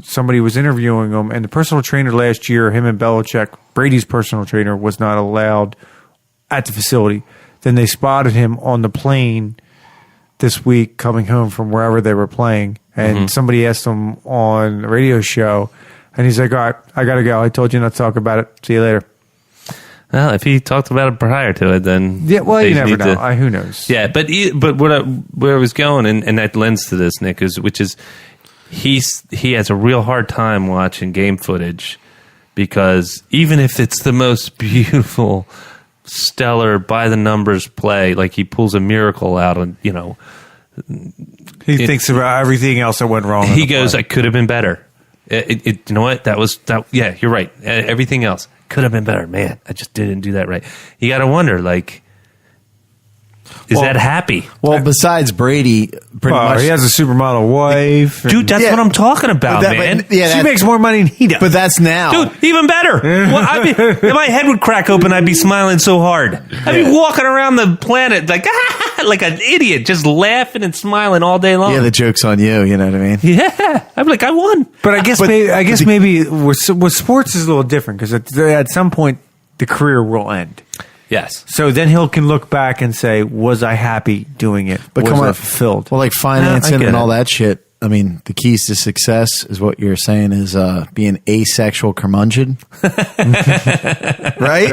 Somebody was interviewing him, and the personal trainer last year, him and Belichick, Brady's personal trainer, was not allowed at the facility. Then they spotted him on the plane this week coming home from wherever they were playing, and somebody asked him on a radio show, and he's like, all right, I gotta go. I told you not to talk about it. See you later. Well, if he talked about it prior to it, then you never know. Who knows? Yeah, but where I was going, and that lends to this, Nick, which is he has a real hard time watching game footage because even if it's the most beautiful, stellar, by the numbers play, like he pulls a miracle out of, you know, He thinks about everything else that went wrong. He goes, "I could have been better." You know what? Yeah, you're right. Everything else could have been better. Man, I just didn't do that right. You got to wonder, like, is that happy? Well, besides Brady, pretty much he has a supermodel wife. Dude, that's what I'm talking about, man. She makes more money than he does. But that's now. Dude, even better. Well, if my head would crack open, I'd be smiling so hard. I'd be walking around the planet like like an idiot, just laughing and smiling all day long. Yeah, the joke's on you. You know what I mean? Yeah, I'm like, I won. But I guess maybe with sports is a little different because at some point the career will end. Yes. So then he can look back and say, "Was I happy doing it? But was come I on, fulfilled?" Well, like financing get and it. all that shit. I mean, the keys to success is what you're saying is being asexual curmudgeon, right?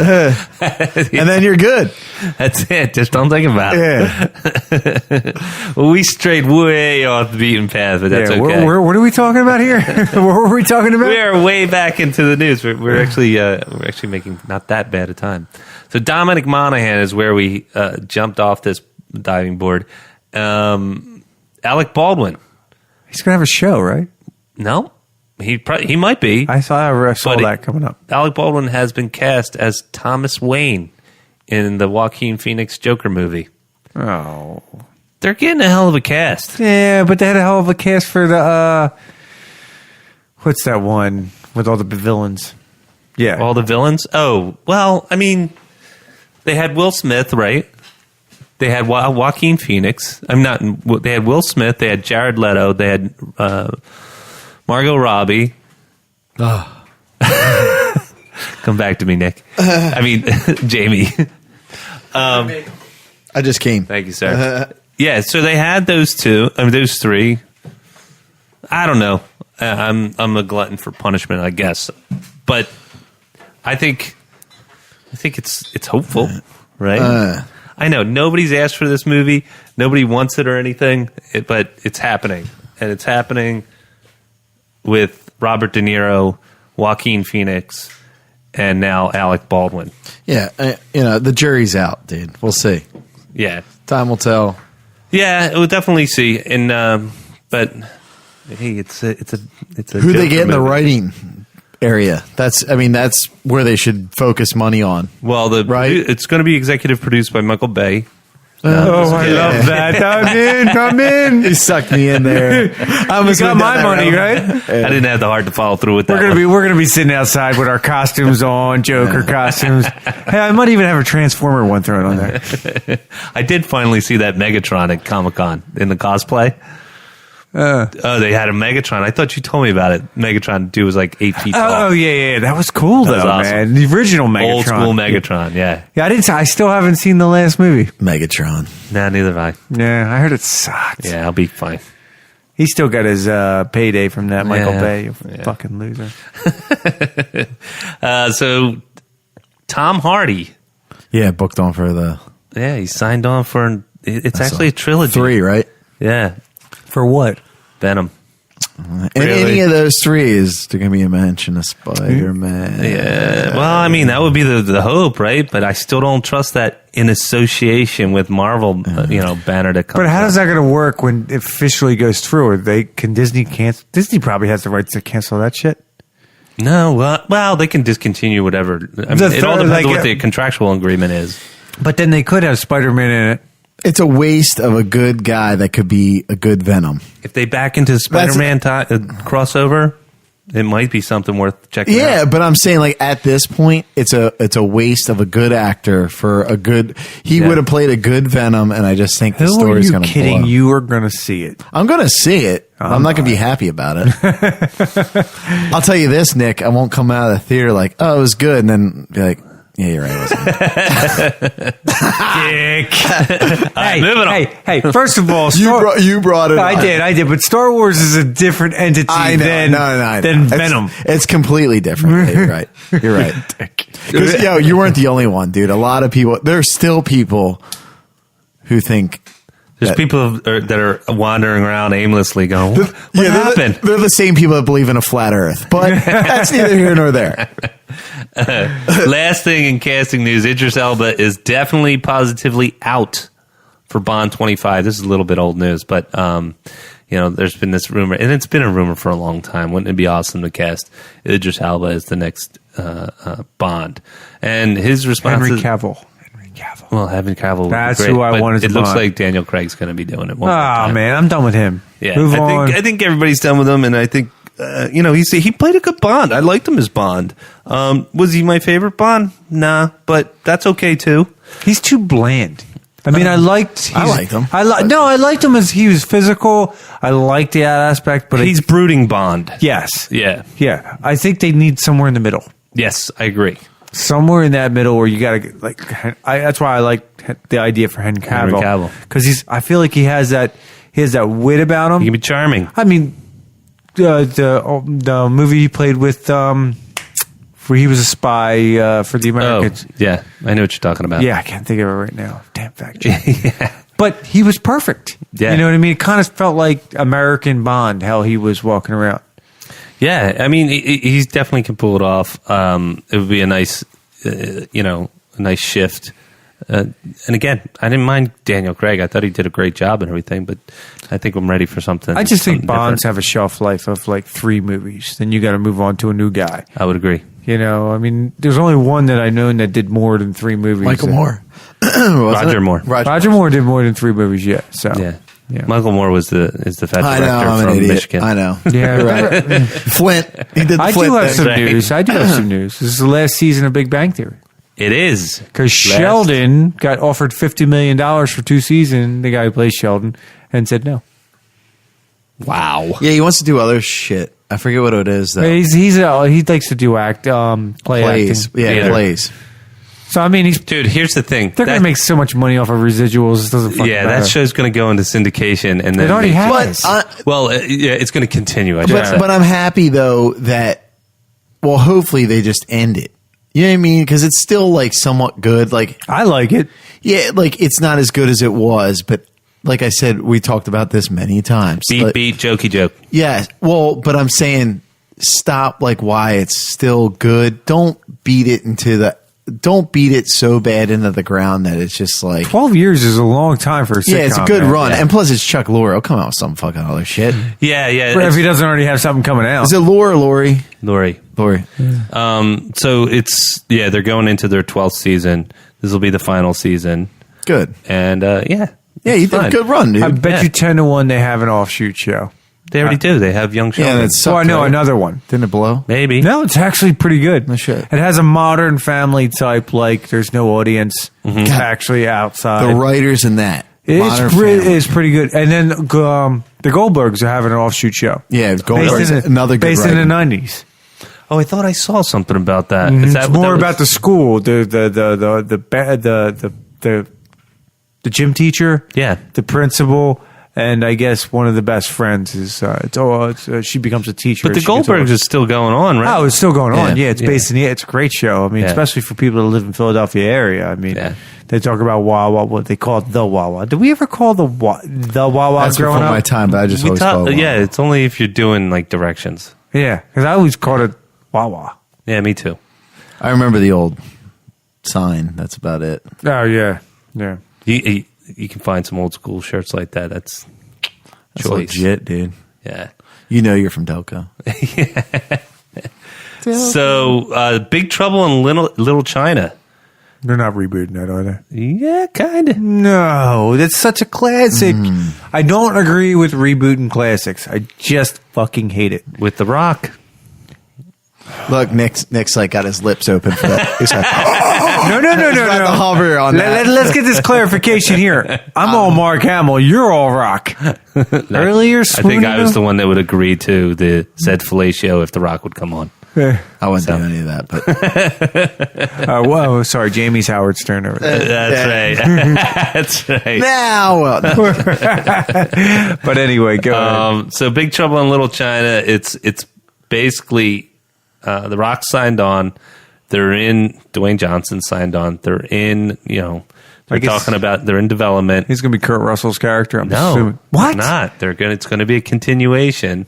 And then you're good. That's it. Just don't think about it. Yeah. Well, we strayed way off the beaten path, but that's okay. What are we talking about here? What were we talking about? We are way back into the news. We're actually making not that bad a time. So Dominic Monaghan is where we jumped off this diving board. Alec Baldwin. He's gonna have a show, right? No, he might be. I saw But that coming up. Alec Baldwin has been cast as Thomas Wayne in the Joaquin Phoenix Joker movie. Oh, They're getting a hell of a cast. yeah, but they had a hell of a cast for the what's that one with all the villains? Yeah, All the villains? Oh, well, I mean, they had Will Smith, right? They had Joaquin Phoenix. They had Will Smith. They had Jared Leto. They had Margot Robbie. Oh. Come back to me, Nick. I mean, Jamie. I just came. Thank you, sir. Yeah, so they had those two. I mean, those three. I don't know. I'm a glutton for punishment, I guess. But I think it's hopeful, right? I know nobody's asked for this movie. Nobody wants it or anything, but it's happening. And it's happening with Robert De Niro, Joaquin Phoenix, and now Alec Baldwin. Yeah, the jury's out, dude. We'll see. Yeah. Time will tell. Yeah, we'll definitely see. And but hey, it's a Who they Joker get in the movie. writing area. That's where they should focus money on. Well, it's going to be executive produced by Michael Bay. I love that. I'm in. You sucked me in there. I You got my money, right? I didn't have the heart to follow through with that. We're gonna be sitting outside with our costumes on, Joker costumes. Hey, I might even have a Transformer one thrown on there. I did finally see that Megatron at Comic-Con in the cosplay. They had a Megatron. I thought you told me about it. Megatron dude was like 8 feet tall. Oh yeah, that was cool That was though, awesome. man. The original Megatron, Old school Megatron, yeah. Yeah, I still haven't seen the last movie. Megatron. Nah, neither have I. Yeah, I heard it sucked. Yeah, I'll be fine. He still got his payday from that Michael Yeah. Bay. You Yeah. fucking loser. So Tom Hardy, Yeah, booked on for the yeah, he signed on for it's actually a trilogy. 3, right? Yeah, For what? Venom. And Really? any of those 3 is there going to be a mention of Spider-Man. Yeah. Well, I mean, that would be the hope, right? But I still don't trust that in association with Marvel, banner to come. But how is that going to work when it officially goes through? Can Disney cancel? Disney probably has the rights to cancel that shit. No, well, they can discontinue whatever. I mean, it all depends on what the contractual agreement is. But then they could have Spider-Man in it. It's a waste of a good guy that could be a good Venom. If they back into Spider-Man crossover, it might be something worth checking out. Yeah, but I'm saying like at this point, it's a waste of a good actor for a good. He would have played a good Venom, and I just think the Who are story's you going to kidding? blow. You are going to see it. I'm going to see it. I'm not going to be happy about it. I'll tell you this, Nick. I won't come out of the theater like, oh, it was good, and then be like, yeah, you're right. It wasn't good. Dick. Hey, moving on. Hey, first of all, You brought it up. I did, but Star Wars is a different entity I know, than It's- Venom. It's completely different. Yeah, you're right. You're right. 'Cause, you weren't the only one, dude. A lot of people. There's still people who think There's people that are wandering around aimlessly going, what happened? They're the same people that believe in a flat Earth, but that's neither here nor there. Last thing in casting news, Idris Elba is definitely positively out for Bond 25. This is a little bit old news, but there's been this rumor, and it's been a rumor for a long time. Wouldn't it be awesome to cast Idris Elba as the next Bond? And his response Henry is... Cavill. Well, Henry Cavill would That's be great, who I but wanted to it looks Bond. like Daniel Craig's going to be doing it. Oh, man, I'm done with him. Yeah, Move on. I think everybody's done with him, and I think he played a good Bond. I liked him as Bond. Was he my favorite Bond? Nah, but that's okay too. He's too bland. I mean, I liked him. I liked him as he was physical. I liked the aspect, but He's brooding Bond. yes, Yeah. yeah. I think they need somewhere in the middle. Yes, I agree. Somewhere in that middle where you got to like. That's why I like the idea for Henry Cavill because I feel like he has that wit about him. He can be charming. I mean, the movie he played with, where he was a spy for the Americans. Oh, yeah, I know what you're talking about. Yeah, I can't think of it right now. Damn fact check. Yeah. But he was perfect. Yeah. You know what I mean? It kind of felt like American Bond, how he was walking around. Yeah, I mean, he definitely can pull it off. It would be a nice, a nice shift. And again, I didn't mind Daniel Craig. I thought he did a great job and everything, but I think I'm ready for something. I just think something Bonds different. have a shelf life of like 3 movies. Then you got to move on to a new guy. I would agree. You know, I mean, there's only one that I know that did more than 3 movies. Michael Moore. Roger Moore. Roger Moore did more than 3 movies yet. So Yeah. Michael Moore is the fat I director know, I'm from an idiot. Michigan. I know. Yeah, You're right. Flint. He did the I Flint do have thing. some Right. news. I do have some news. This is the last season of Big Bang Theory. It is. Because Sheldon got offered $50 million for 2 seasons. The guy who plays Sheldon and said no. Wow. Yeah, he wants to do other shit. I forget what it is though. He likes to do play Plays. acting. Yeah, Theater. plays. So I mean, Dude, here's the thing. they're gonna make so much money off of residuals. It doesn't fucking Yeah, matter. that show's going to go into syndication, and then It already make- has. But it's going to continue. I should say. but I'm happy though that hopefully they just end it. You know what I mean? Because it's still like somewhat good. Like I like it. yeah, like it's not as good as it was, but like I said, we talked about this many times. Like, beat, jokey joke. yeah, well, but I'm saying stop. Like why it's still good. Don't beat it so bad into the ground that it's just like 12 years is a long time for a sitcom. yeah, it's a good man. run. Yeah. And plus, it's Chuck Lorre. He'll come out with some fucking other shit. Yeah. If it's- he doesn't already have something coming out. Is it Lorre or Lori? Lori. Lori. So they're going into their 12th season. This will be the final season, Good. and Yeah, it's you did a fine. good run, dude. I bet Yeah. you 10-1 they have an offshoot show. They already do. They have young yeah, children. that's So I know another one. Didn't it blow? Maybe. No, it's actually pretty good. No shit. It has a modern family type, like there's no audience. It's actually outside. The writers in that. Modern Family. It's pretty good. And then the Goldbergs are having an offshoot show. Yeah, Goldberg's another good based writer. in the 90s. Oh, I thought I saw something about that. Is that It's what more that was? about the school, the gym teacher, Yeah. the principal, and I guess one of the best friends is she becomes a teacher. But the She gets Goldbergs older. is still going on, right? Oh, it's still going on. Yeah. Yeah, it's based in it's a great show. I mean, Yeah. especially for people that live in Philadelphia area. I mean, Yeah. they talk about Wawa, what they call it the Wawa. Did we ever call the Wawa That's before growing up? my time, but I just always call it yeah, Wawa. it's only if you're doing like directions. Yeah, because I always called it Wawa. Yeah, me too. I remember the old sign. That's about it. Oh yeah, yeah. You can find some old school shirts like that. That's choice. legit, dude. Yeah. You know you're from Delco. So, Big Trouble in Little China. They're not rebooting that, are they? Yeah, kind of. No, that's such a classic. I don't agree with rebooting classics. I just fucking hate it. With The Rock. Look, Nick's like got his lips open for that. He's like, No. got the hover on that. Let's get this clarification here. I'm all Mark Hamill. You're all Rock. Earlier, I think I was the one that would agree to the said fellatio if The Rock would come on. I wouldn't do any of that, but Whoa, sorry, Jamie's Howard Stern over there. That's right. That's right. now, But anyway, go ahead. So Big Trouble in Little China, it's basically The Rock signed on. They're in, Dwayne Johnson signed on. They're They're talking about they're in development. He's going to be Kurt Russell's character. I'm No, assuming. What? they're not. It's going to be a continuation.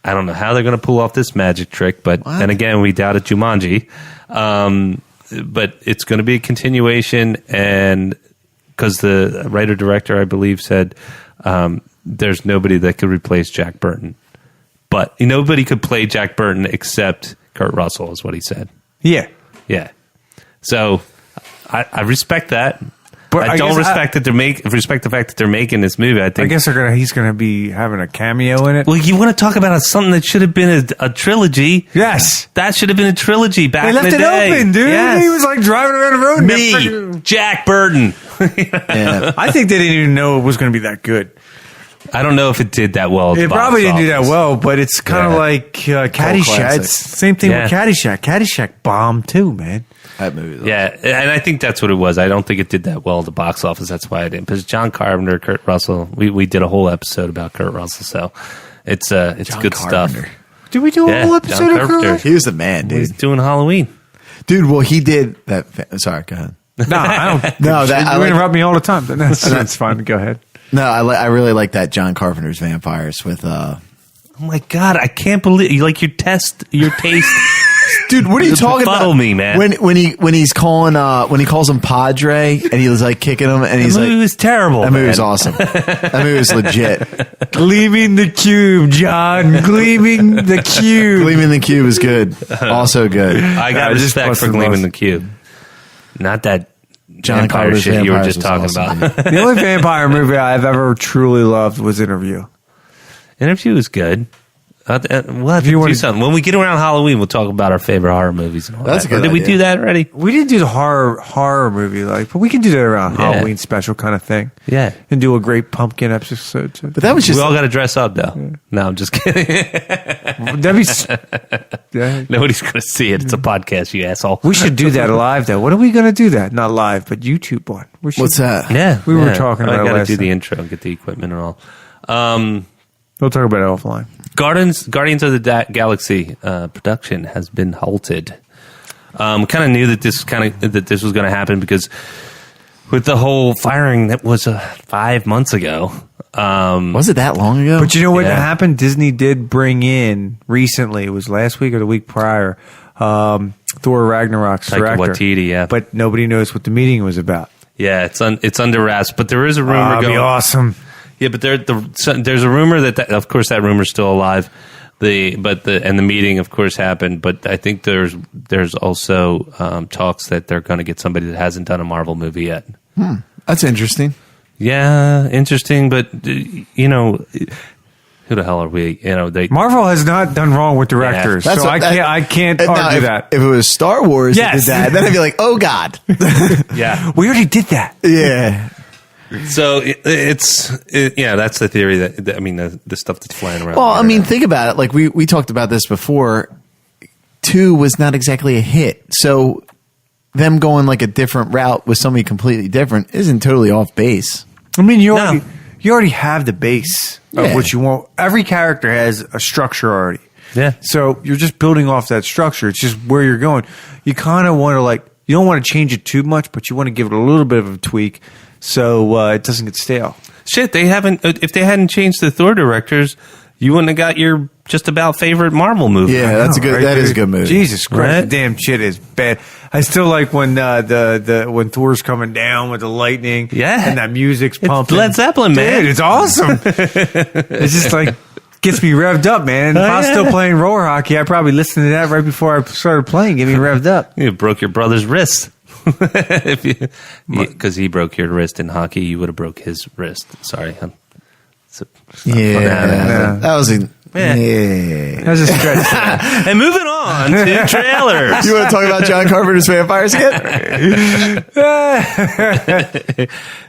I don't know how they're going to pull off this magic trick, but and again, we doubted Jumanji. But it's going to be a continuation, and because the writer director, I believe, said there's nobody that could replace Jack Burton, but nobody could play Jack Burton except Kurt Russell, is what he said. Yeah. Yeah. So I respect that. But I don't respect that respect the fact that they're making this movie. I think. I guess he's gonna be having a cameo in it. Well, you want to talk about something that should have been a trilogy? Yes, that should have been a trilogy back in the day. They left it open, dude. Yes. He was like driving around the road. Me, Jack Burton. Yeah. I think they didn't even know it was going to be that good. I don't know if it did that well. It probably didn't do that well, but it's kind of like Caddyshack. It's same thing with Caddyshack. Caddyshack bombed too, man. That movie. Yeah, and I think that's what it was. I don't think it did that well at the box office. That's why I didn't. Because John Carpenter, Kurt Russell, we did a whole episode about Kurt Russell, so it's good stuff. Did we do a whole episode of Kurt Russell? He was the man, dude. He's doing Halloween. Dude, well, he did that. Sorry, go ahead. No, I don't. No, you interrupt me all the time. That's fine. Go ahead. No, I really like that John Carpenter's Vampires with. Oh my God, I can't believe you like your taste. Dude, what are you talking about? Befuddle me, man. When he calls him Padre and he was like kicking him and he's that movie like, was terrible. That movie was awesome. That movie was legit. Gleaming the Cube, John. Gleaming the Cube. Gleaming the Cube is good. Also good. I got respect for Gleaming the Cube. Not that John vampire Carpenter's shit you were Vampires just talking was awesome, about. The only vampire movie I've ever truly loved was Interview. Interview was good. We'll have to do something. When we get around Halloween, we'll talk about our favorite horror movies. And all That's that. a good Did we idea. do that already? We didn't do the horror movie, but we can do that around Halloween special kind of thing. Yeah. And do a great pumpkin episode too. But that was just We all got to dress up, though. No, I'm just kidding. Nobody's going to see it. It's a podcast, you asshole. We should do that live, though. When are we going to do that? Not live, but YouTube one. We should, what's that? Yeah. We were talking about it I got to last do the time. intro and get the equipment and all. We'll talk about it offline. Guardians of the Galaxy production has been halted. Kind of knew that this was going to happen because with the whole firing that was 5 months ago. Was it that long ago? But you know what Yeah. happened? Disney did bring in recently, it was last week or the week prior, Thor Ragnarok's Taika director. Waititi, yeah. But nobody knows what the meeting was about. Yeah, it's under wraps, but there is a rumor That'd going. be awesome. Yeah, but there's a rumor that of course that rumor's still alive. The meeting of course happened, but I think there's also talks that they're going to get somebody that hasn't done a Marvel movie yet. That's interesting. Yeah, interesting, but who the hell are we? Marvel has not done wrong with directors, That's so what- I can't Now, argue if, that. If it was Star Wars that Yes. did that, then I'd be like, oh God. yeah. We already did that. Yeah. So that's the theory that the stuff that's flying around. Well, I mean, think about it. Like we talked about this before. 2 was not exactly a hit. So them going like a different route with somebody completely different isn't totally off base. I mean, you already have the base of Yeah. what you want. Every character has a structure already. Yeah. So you're just building off that structure. It's just where you're going. You kind of want to you don't want to change it too much, but you want to give it a little bit of a tweak so it doesn't get stale. Shit, they haven't. If they hadn't changed the Thor directors, you wouldn't have got your just about favorite Marvel movie. Yeah, that's a good. Right, That is a dude? good movie. Jesus Christ, Right? the damn shit is bad. I still like when when Thor's coming down with the lightning, Yeah. and that music's It's pumping. Led Zeppelin, man. Dude, it's awesome. It's just gets me revved up, man. If I was yeah. still playing roller hockey, I'd probably listen to that right before I started playing. Get me revved up. You broke your brother's wrist. Because he broke your wrist in hockey, you would have broke his wrist. Sorry. Yeah, that was a. Yeah. That was a stretch. And moving on to trailers. You want to talk about John Carpenter's Vampires again?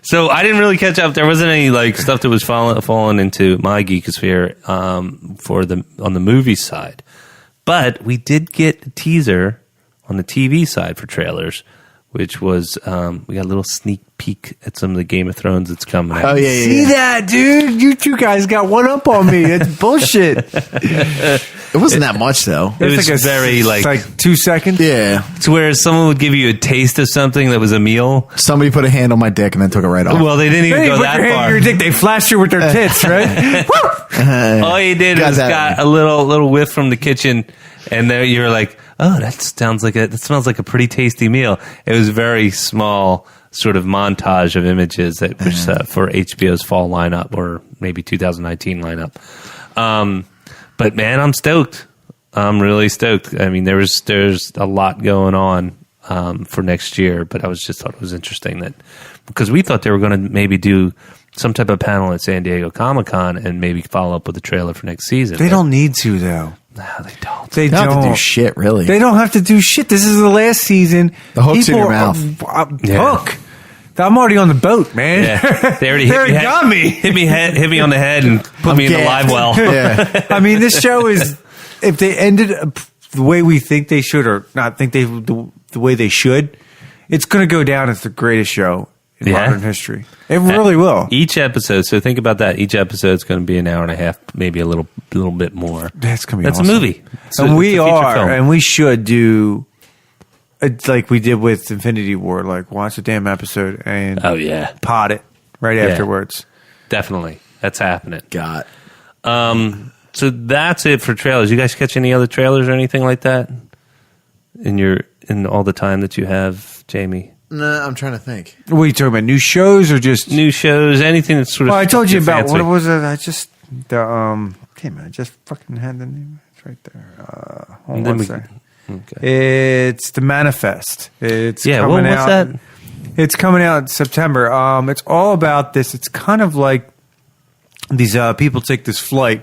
So I didn't really catch up. There wasn't any stuff that was falling into my geekosphere on the movie side, but we did get a teaser on the TV side for trailers, which was we got a little sneak peek at some of the Game of Thrones that's coming out. Oh yeah, See that, dude? You two guys got one up on me. It's bullshit. It wasn't that much though. It was very it's like 2 seconds. Yeah. It's where someone would give you a taste of something that was a meal. Somebody put a hand on my dick and then took it right off. Well, they didn't even They go put that your hand in far. your dick, they flashed you with their tits, right? All you did Got was that got a little whiff from the kitchen, and there you were like, "Oh, that smells like a pretty tasty meal." It was very small, sort of montage of images that was for HBO's fall lineup or maybe 2019 lineup. But man, I'm stoked. I'm really stoked. I mean, there's a lot going on for next year, but I just thought it was interesting that because we thought they were going to maybe do some type of panel at San Diego Comic-Con and maybe follow up with the trailer for next season. They don't need to, though. No, they don't. They don't don't have to do shit, really. They don't have to do shit. This is the last season. The hook's in your mouth. Hook. I'm already on the boat, man. Yeah. They already got me. Hit me on the head and put me in the live well. Yeah. I mean, this show is, if they ended the way we think they should, or not think the way they should, it's going to go down as the greatest show in modern history. It really will. Each episode, so think about that. Each episode is going to be an hour and a half, maybe a little bit more. That's going to be That's awesome. a movie. And we it's a feature are, film. and we should do, like we did with Infinity War, like watch a damn episode and Oh yeah, pod it right afterwards. definitely. That's happening. God. So that's it for trailers. You guys catch any other trailers or anything like that in all the time that you have, Jamie? No, I'm trying to think. What are you talking about? New shows or just New shows, anything that's sort of. Well, I told you about fancy. what was it? I just damn it, I just fucking had the name. It's right there. Hold And on then one we- second. Okay. It's The Manifest. It's Yeah, coming what's out. that? It's coming out in September. It's all about this. It's kind of like these people take this flight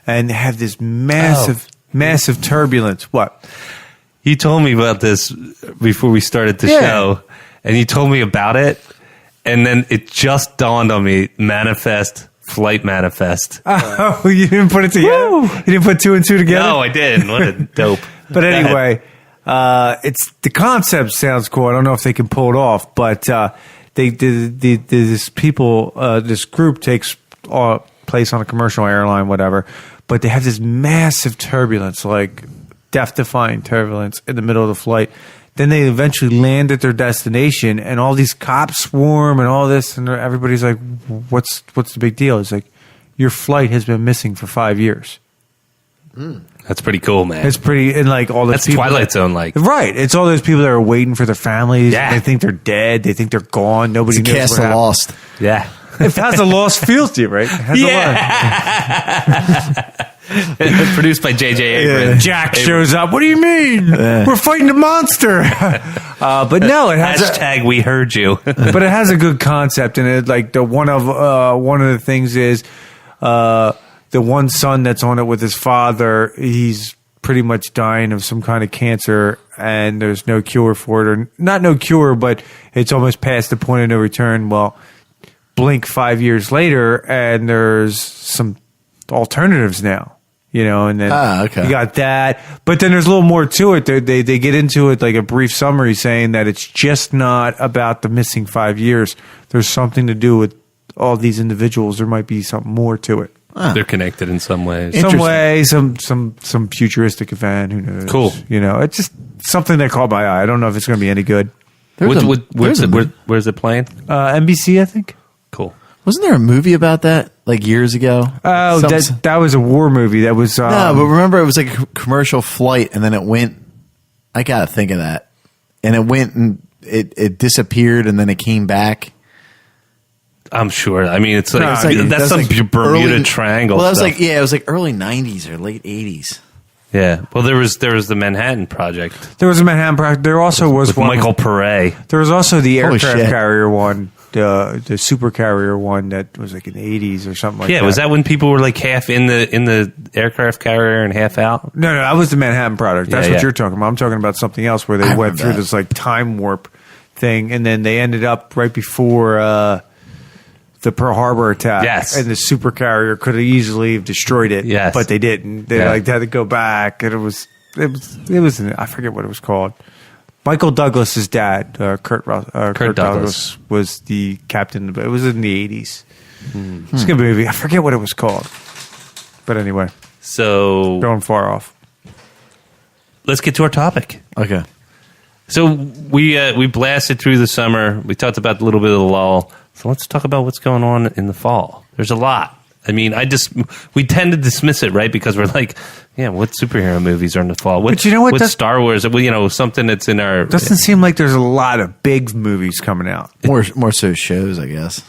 and have this massive turbulence. What? You told me about this before we started the Yeah. show, and you told me about it, and then it just dawned on me: flight manifest. Oh, you didn't put it together. Woo! You didn't put two and two together. No, I didn't. What a dope! But anyway, it's the concept sounds cool. I don't know if they can pull it off, but this group takes place on a commercial airline, whatever. But they have this massive turbulence, like death-defying turbulence in the middle of the flight. Then they eventually land at their destination, and all these cops swarm and all this, and everybody's like, "What's the big deal?" It's like, your flight has been missing for 5 years. That's pretty cool, man. It's pretty, and like all those That's people Twilight Zone, like. right. It's all those people that are waiting for their families. Yeah. They think they're dead. They think they're gone. Nobody It's a knows cast what of happened. Lost. Yeah. It has a lost feel to it, right? It has Produced by J.J. Abrams. Jack shows up. What do you mean? We're fighting a monster. But no, it has. Hashtag we heard you. But it has a good concept, and it like one of the things is the one son that's on it with his father. He's pretty much dying of some kind of cancer, and there's no cure for it, or not no cure, but it's almost past the point of no return. Well, blink 5 years later, and there's some alternatives now. You know, and then okay. you got that. But then there's a little more to it. They get into it like a brief summary saying that it's just not about the missing 5 years. There's something to do with all these individuals. There might be something more to it. They're connected in some ways. Some way, some futuristic event. Who knows? Cool. You know, it's just something that caught my eye. I don't know if it's going to be any good. There's Where's a- it playing? NBC, I think. Cool. Wasn't there a movie about that like years ago? Oh, that was a war movie. That was No, but remember it was like a commercial flight, and then it went. I gotta think of that, and it went and it disappeared, and then it came back. I'm sure. I mean, it's like, No, it's I like mean, that's some Bermuda Triangle. Well, that was stuff. like it was like early '90s or late '80s. Yeah. Well, there was the Manhattan Project there was a Manhattan Project. There also was with one. Michael Pare. There was also the Holy aircraft shit. carrier one, the super carrier one that was like in the 80s or something like that. Yeah. Was that when people were like half in the aircraft carrier and half out? No, that was the Manhattan Project. That's Yeah, what yeah. you're talking about. I'm talking about something else where they I went remember through that. this like time warp thing, and then they ended up right before the Pearl Harbor attack. Yes. And the super carrier could have easily have destroyed it. Yes. But they didn't. They Yeah. like had to go back, and it was I forget what it was called. Michael Douglas's dad, Kurt Douglas, was the captain. It was in the 80s. It's a good movie. I forget what it was called. But anyway. So Going far off. let's get to our topic. Okay. So we blasted through the summer. We talked about a little bit of the lull. So let's talk about what's going on in the fall. There's a lot. I mean, we tend to dismiss it, right? Because we're like, yeah, what superhero movies are in the fall? But you know what? What's Star Wars? Well, something that's in our... Doesn't seem like there's a lot of big movies coming out. More so shows, I guess.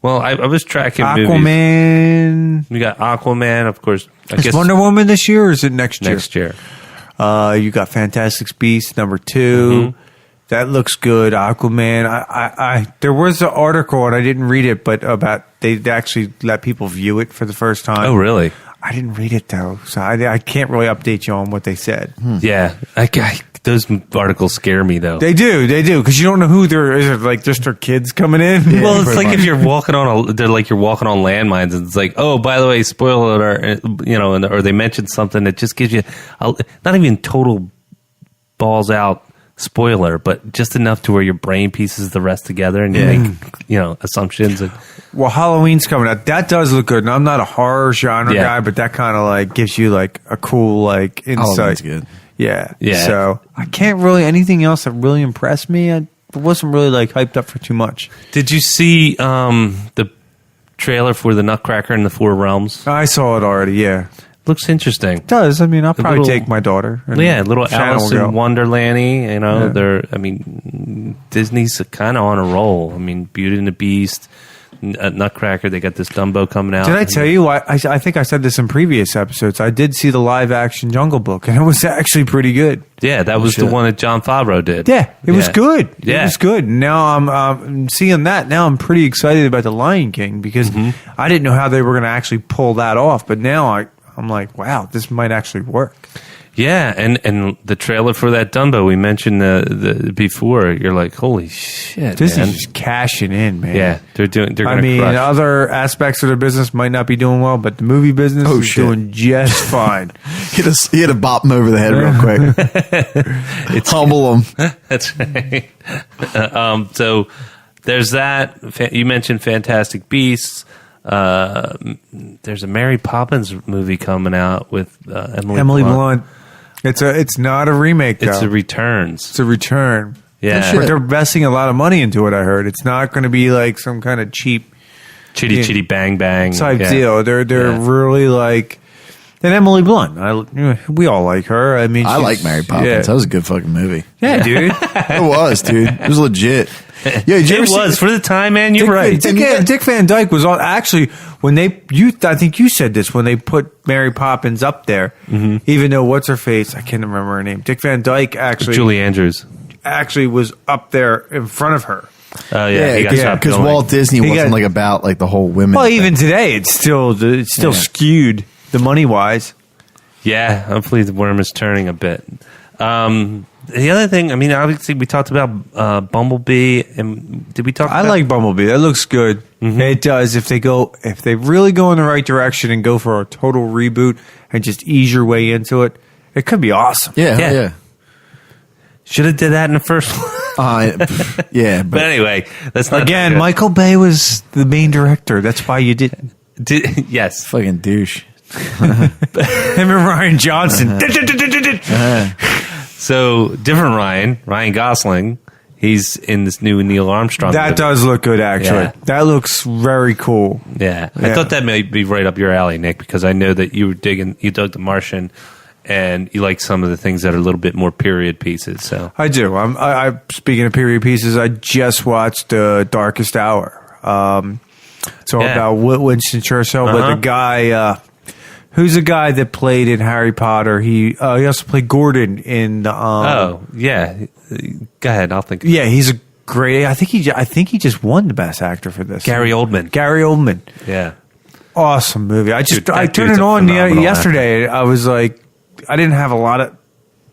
Well, I was tracking movies. Aquaman. We got Aquaman, of course. I Is guess Wonder Woman this year or is it next year? next year. You got Fantastic Beasts #2. Mm-hmm. That looks good. Aquaman. I there was an article and I didn't read it, but about they actually let people view it for the first time. Oh, really? I didn't read it though, so I can't really update you on what they said. Yeah. Those articles scare me, though. They do, because you don't know who they're. Is it like just their kids coming in? Yeah. Well, it's pretty like much. if you're walking on they're like you're walking on landmines, and it's like, oh, by the way, spoiler alert, or they mentioned something that just gives you not even total balls out spoiler, but just enough to where your brain pieces the rest together and you make assumptions. And Well, Halloween's coming out. That does look good. And I'm not a horror genre Yeah. guy, but that kind of like gives you like a cool like insight. Halloween's good. Yeah. Yeah. So I can't really anything else that really impressed me. I wasn't really like hyped up for too much. did you see the trailer for the Nutcracker in the Four Realms? I saw it already. Yeah. Looks interesting. It does. I mean, I'll probably little- take my daughter. and Yeah, little Shannon Alice will go. in Wonderlandy. Yeah. They're. I mean, Disney's kind of on a roll. I mean, Beauty and the Beast, Nutcracker. They got this Dumbo coming out. Did I tell you? I think I said this in previous episodes. I did see the live action Jungle Book, and it was actually pretty good. Yeah, that was the shit. one that Jon Favreau did. Yeah, it was good. Yeah. It was good. Now I'm seeing that. Now I'm pretty excited about the Lion King because I didn't know how they were going to actually pull that off. But now I'm like, wow, this might actually work. Yeah, and the trailer for that Dumbo we mentioned the before. You're like, holy shit, Disney's man. just cashing in, man. Yeah, they're I gonna mean, crush. other aspects of their business might not be doing well, but the movie business is shit. doing just fine. He had to bop him over the head real quick. Humble him. That's right. So there's that. You mentioned Fantastic Beasts. There's a Mary Poppins movie coming out with Emily Blunt. It's not a remake, though. It's a Returns. It's a return. Yeah. But they're investing a lot of money into it, I heard. It's not going to be like some kind of cheap Chitty Chitty Bang Bang type yeah. deal. They're Yeah. really like... And Emily Blunt. We all like her. I mean, I she's- like Mary Poppins. Yeah, That was a good fucking movie. yeah dude. It was, dude. It was legit. Yeah, did you ever It see- was for the time, man. You're right. Dick Van Dyke was on. Actually, when I think you said this when they put Mary Poppins up there. Even though what's her face, I can't remember her name. Dick Van Dyke Julie Andrews. actually was up there in front of her. Oh yeah, he got Yeah, stopped because filming. Walt Disney He wasn't got- like about like the whole women. Well, thing. even today, it's still skewed the money wise. Yeah, hopefully the worm is turning a bit. The other thing, I mean, obviously we talked about Bumblebee, and did we talk? I about like Bumblebee. That looks good. It does. If they really go in the right direction and go for a total reboot and just ease your way into it, it could be awesome. yeah, Yeah. yeah. Should have did that in the first one. Yeah, But but anyway, that's not Again, good. Michael Bay was the main director. That's why you didn't. Yes. fucking douche. Him and Ryan Johnson. So different Ryan Gosling. He's in this new Neil Armstrong. That movie. does look good, actually. Yeah. That looks very cool. Yeah. I Yeah. thought that may be right up your alley, Nick, because I know that you dug The Martian, and you like some of the things that are a little bit more period pieces. So I do. I speaking of period pieces, I just watched Darkest Hour. It's all Yeah. about Winston Churchill, but Uh-huh. the guy who's the guy that played in Harry Potter. He also played Gordon in. oh yeah, go ahead. I'll think. Yeah, he's a great. I think he just won the best actor for this. Gary Oldman. Gary Oldman. Yeah. Awesome movie. I Dude, that turned dude's it a on phenomenal yesterday. I was like, I didn't have a lot of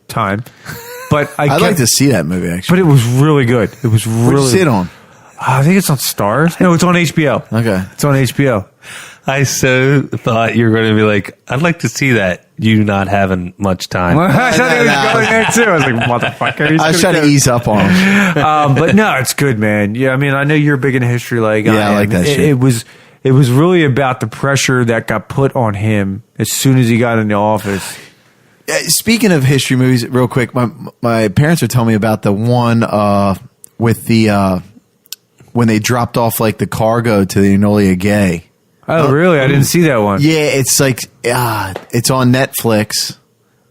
time, but I'd like to see that movie But actually. it was really good. It was Where'd really. you see it on? I think it's on Stars. No, it's on HBO. Okay. It's on HBO. I so thought you were going to be like, I'd like to see that. You not having much time. I thought he was going there too. I was like, motherfucker. he's I was gonna trying to go. ease up on him. But no, it's good, man. Yeah, I mean, I know you're big into history, like Yeah, I like that it, shit. It was. It was really about the pressure that got put on him as soon as he got in the office. Speaking of history movies, real quick, my parents were telling me about the one with the when they dropped off like the cargo to the Enola Gay. Oh, really? I didn't see that one. Yeah, it's like it's on Netflix,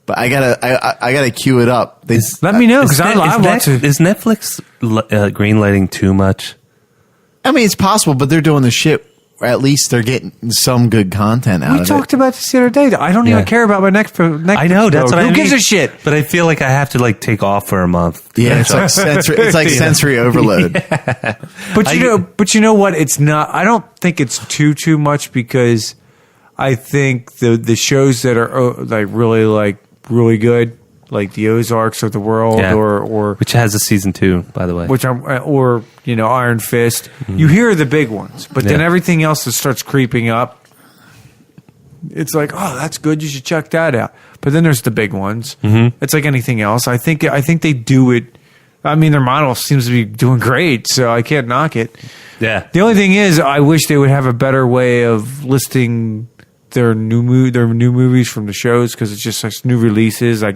but I gotta queue it up. Let me know because I watch it. Is Netflix greenlighting too much? I mean, it's possible, but they're doing the shit. Or at least they're getting some good content out of it. We talked about this the other day. I don't even care about my next. I know that's what I mean. Who gives a shit? But I feel like I have to like take off for a month. Yeah, it's like sensory overload. But you know what? It's not. I don't think it's too much because I think the shows that are really good, like the Ozarks of the world, or which has a season 2, by the way. Iron Fist. Mm-hmm. You hear the big ones, but then everything else that starts creeping up, it's like, oh, that's good. You should check that out. But then there's the big ones. Mm-hmm. It's like anything else. I think they do it. I mean, their model seems to be doing great, so I can't knock it. Yeah. The only thing is, I wish they would have a better way of listing their new movies from the shows because it's just like new releases. Not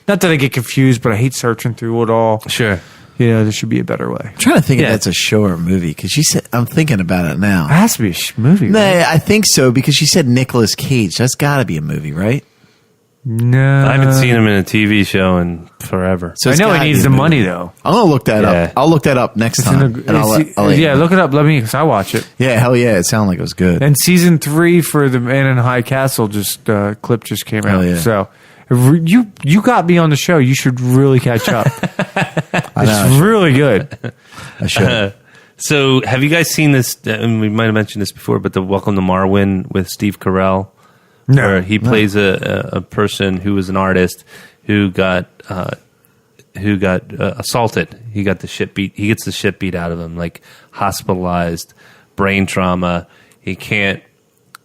that I get confused, but I hate searching through it all. Sure. There should be a better way. I'm trying to think if that's a show or a movie because she said I'm thinking about it now. It has to be a movie. No, right? I think so because she said Nicolas Cage. That's got to be a movie, right? No, I haven't seen him in a TV show in forever. So I know he needs the money though. I'm gonna look that up. I'll look that up next time. Look it up. Let me, because I watch it. Yeah, hell yeah, it sounded like it was good. And season 3 for the Man in High Castle clip just came out. Yeah. So you got me on the show. You should really catch up. It's really good. I should. So, have you guys seen this? And we might have mentioned this before, but the Welcome to Marwin with Steve Carell. No, where he plays a person who was an artist who got assaulted. He got the shit beat. He gets the shit beat out of him, like hospitalized, brain trauma. He can't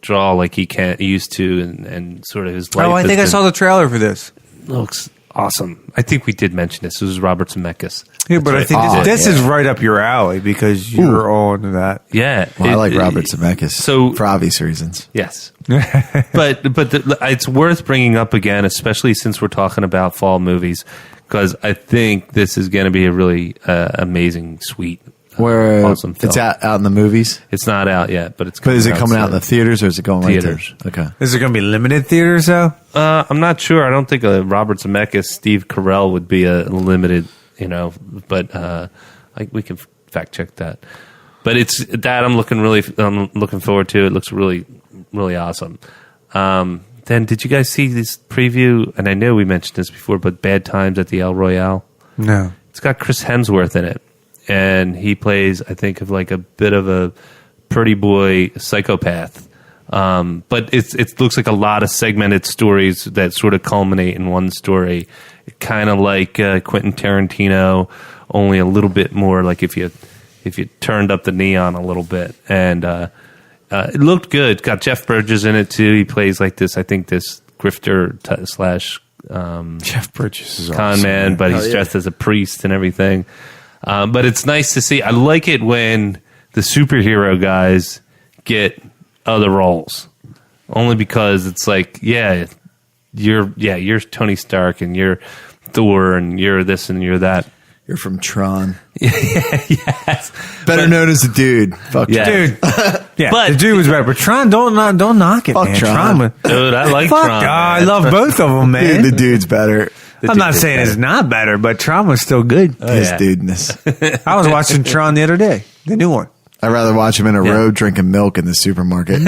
draw like he used to, and sort of his life. I think I saw the trailer for this. Looks awesome. I think we did mention this. This was Robert Zemeckis. Yeah, but I think this is right up your alley because you're all into that. Yeah, I like Robert Zemeckis for obvious reasons. Yes, but it's worth bringing up again, especially since we're talking about fall movies, because I think this is going to be a really amazing, sweet, awesome film. It's out in the movies. It's not out yet, but it's. But is it coming out in the theaters or is it going theaters? Right there? Okay. Is it going to be limited theaters though? I'm not sure. I don't think Robert Zemeckis, Steve Carell would be a limited. But we can fact check that. But it's that I'm looking forward to. It looks really, really awesome. Then did you guys see this preview? And I know we mentioned this before, but Bad Times at the El Royale. No, it's got Chris Hemsworth in it, and he plays, I think, of like a bit of a pretty boy psychopath. But it looks like a lot of segmented stories that sort of culminate in one story. Kind of like Quentin Tarantino, only a little bit more like if you turned up the neon a little bit. And it looked good. Got Jeff Bridges in it too. He plays like this, I think, this grifter slash Jeff Bridges is con awesome, man, but he's dressed as a priest and everything. But it's nice to see. I like it when the superhero guys get other roles, only because it's like, you're Tony Stark and you're Thor and you're this and you're that. You're from Tron. Yes. Better known as the dude. Fuck dude. Yeah, but the dude was better. But Tron, don't knock it, fuck man. Tron. Dude, I like Fuck, Tron. I love both of them, man. Dude, the dude's better. I'm not saying it's not better, but Tron was still good. His dudeness. I was watching Tron the other day, the new one. I'd rather watch him in a road drinking milk in the supermarket.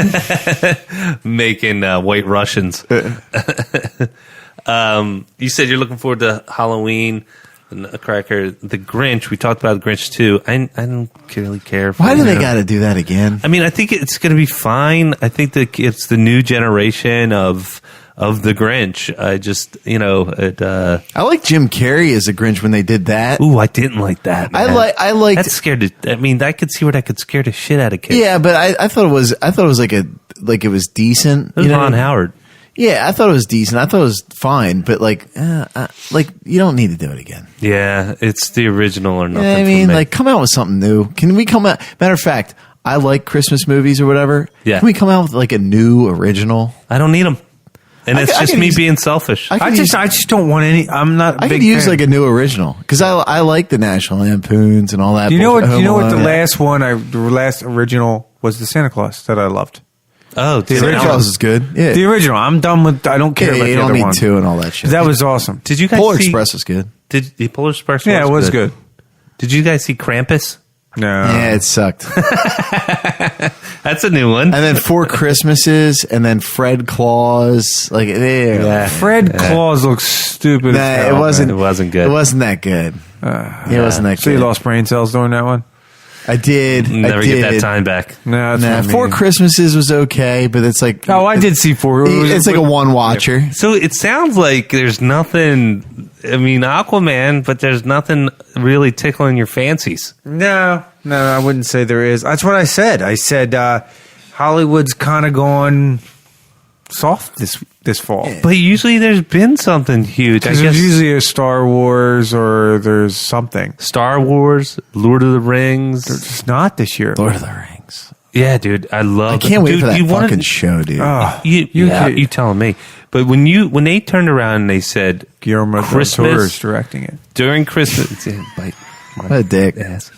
Making White Russians. You said you're looking forward to Halloween, Nutcracker, The Grinch. We talked about The Grinch too. I don't really care. Why do they got to do that again? I mean, I think it's going to be fine. I think that it's the new generation of The Grinch. I just, I like Jim Carrey as a Grinch when they did that. Ooh, I didn't like that. Man. I like that's scared. I mean, I could see where that could scare the shit out of kids. Yeah, but I thought it was like it was decent. It was Ron Howard. Yeah, I thought it was decent. I thought it was fine, but like you don't need to do it again. Yeah, it's the original or nothing. I mean, like come out with something new. Can we come out? Matter of fact, I like Christmas movies or whatever. Yeah. Can we come out with like a new original? I don't need them. And it's I just could me use- being selfish. I just don't want any. I'm not. A I big could use fan. like a new original because I like the National Lampoons and all that. Do you know what? bullshit. You know Home what? The Alone. last one, the last original was the Santa Claus that I loved. Oh, The did, original. Claus is good. Yeah, The original. I'm done with. I don't care yeah, about you the don't other need one. two and all that shit. That was awesome. did you guys Polar see? Express is good. Did the Polar Express? Yeah, it was good. Did you guys see Krampus? No. Yeah, it sucked. That's a new one. And then Four Christmases, and then Fred Claus. Like, Yeah. Fred Claus looks stupid. Nah, as it hell, wasn't. man. It wasn't good. It wasn't that good. It wasn't that So good. you lost brain cells doing that one? I did. Never I get did. that time back. No, that's Nah, what I Four mean. Christmases was okay, but it's like Oh, I did see four. it's like a one watcher. So it sounds like there's nothing. I mean, Aquaman, but there's nothing really tickling your fancies. No, I wouldn't say there is. That's what I said. I said Hollywood's kind of gone soft this fall. But usually there's been something huge. I Because guess there's usually a Star Wars or there's something. Star Wars, Lord of the Rings. It's not this year. Lord of the Rings. Yeah, dude, I love. I can't wait dude, for that you wanna- fucking show, dude. Oh, You telling me? But when they turned around and they said Guillermo del Christmas Toro is directing it. during Christmas, yeah, bite my What a dick. ass.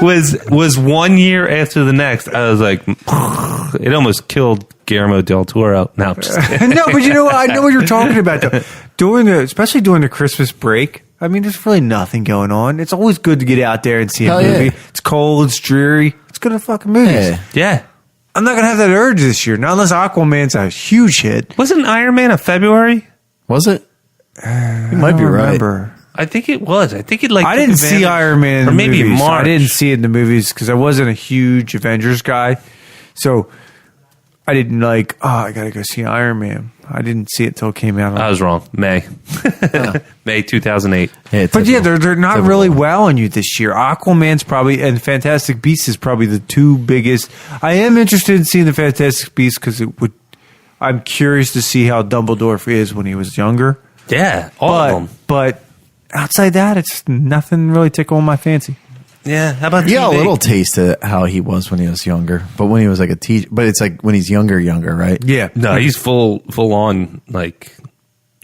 was 1 year after the next. I was like, it almost killed Guillermo del Toro. No, I'm just kidding. No, but you know what? I know what you're talking about though. Especially during the Christmas break. I mean, there's really nothing going on. It's always good to get out there and see a Hell movie. yeah. It's cold, it's dreary. It's good to fucking movies. Yeah. Yeah. I'm not gonna have that urge this year, not unless Aquaman's a huge hit. Wasn't Iron Man a February? Was it? You might I be don't right. remember. I think it was. I think it like I took didn't see advantage- Iron Man in or the maybe movies. March. I didn't see it in the movies because I wasn't a huge Avengers guy. So I didn't like, I gotta go see Iron Man. I didn't see it till it came out. I was wrong. May 2008. Yeah, But yeah, typical. they're not really well on you this year. Aquaman's probably, and Fantastic Beasts is probably the two biggest. I am interested in seeing the Fantastic Beasts because I'm curious to see how Dumbledore is when he was younger. Yeah, all of them. But outside that, it's nothing really tickling my fancy. Yeah, how about You got a TV? little taste of how he was when he was younger, but when he was like a teacher, but it's like when he's younger, right? Yeah. No, he's full on like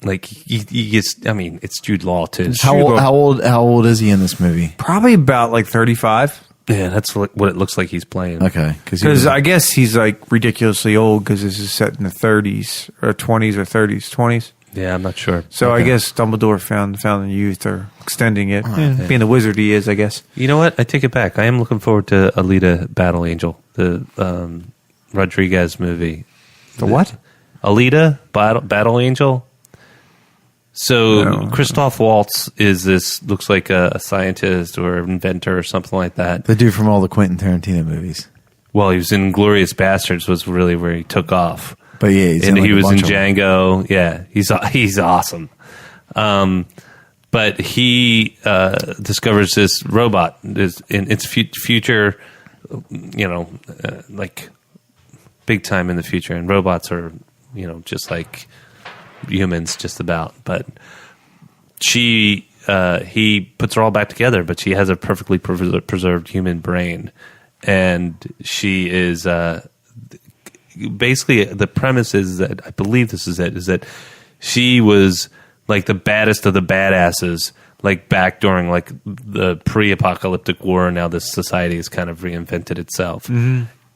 he gets. I mean, it's Jude Law too. How old is he in this movie? Probably about like 35. Yeah, that's what it looks like he's playing. Okay, Because I guess he's like ridiculously old because this is set in the 30s or 20s or 30s, 20s. Yeah, I'm not sure. So I guess Dumbledore found the youth or extending it. Being the wizard he is, I guess. You know what? I take it back. I am looking forward to Alita: Battle Angel, the Rodriguez movie. The what? Alita: Battle Angel. So No. Christoph Waltz looks like a scientist or inventor or something like that. the dude from all the Quentin Tarantino movies. Well, he was in Glorious Bastards, was really where he took off. But yeah, he's And in, like, he a was in bunch of them. Django. Yeah, he's awesome. But he discovers this robot is in its future, like big time in the future, and robots are, just like humans, just about. But he puts her all back together, but she has a perfectly preserved human brain, and she is. Basically, the premise is that I believe this is it. Is that she was like the baddest of the badasses, like back during like the pre-apocalyptic war. And now this society has kind of reinvented itself,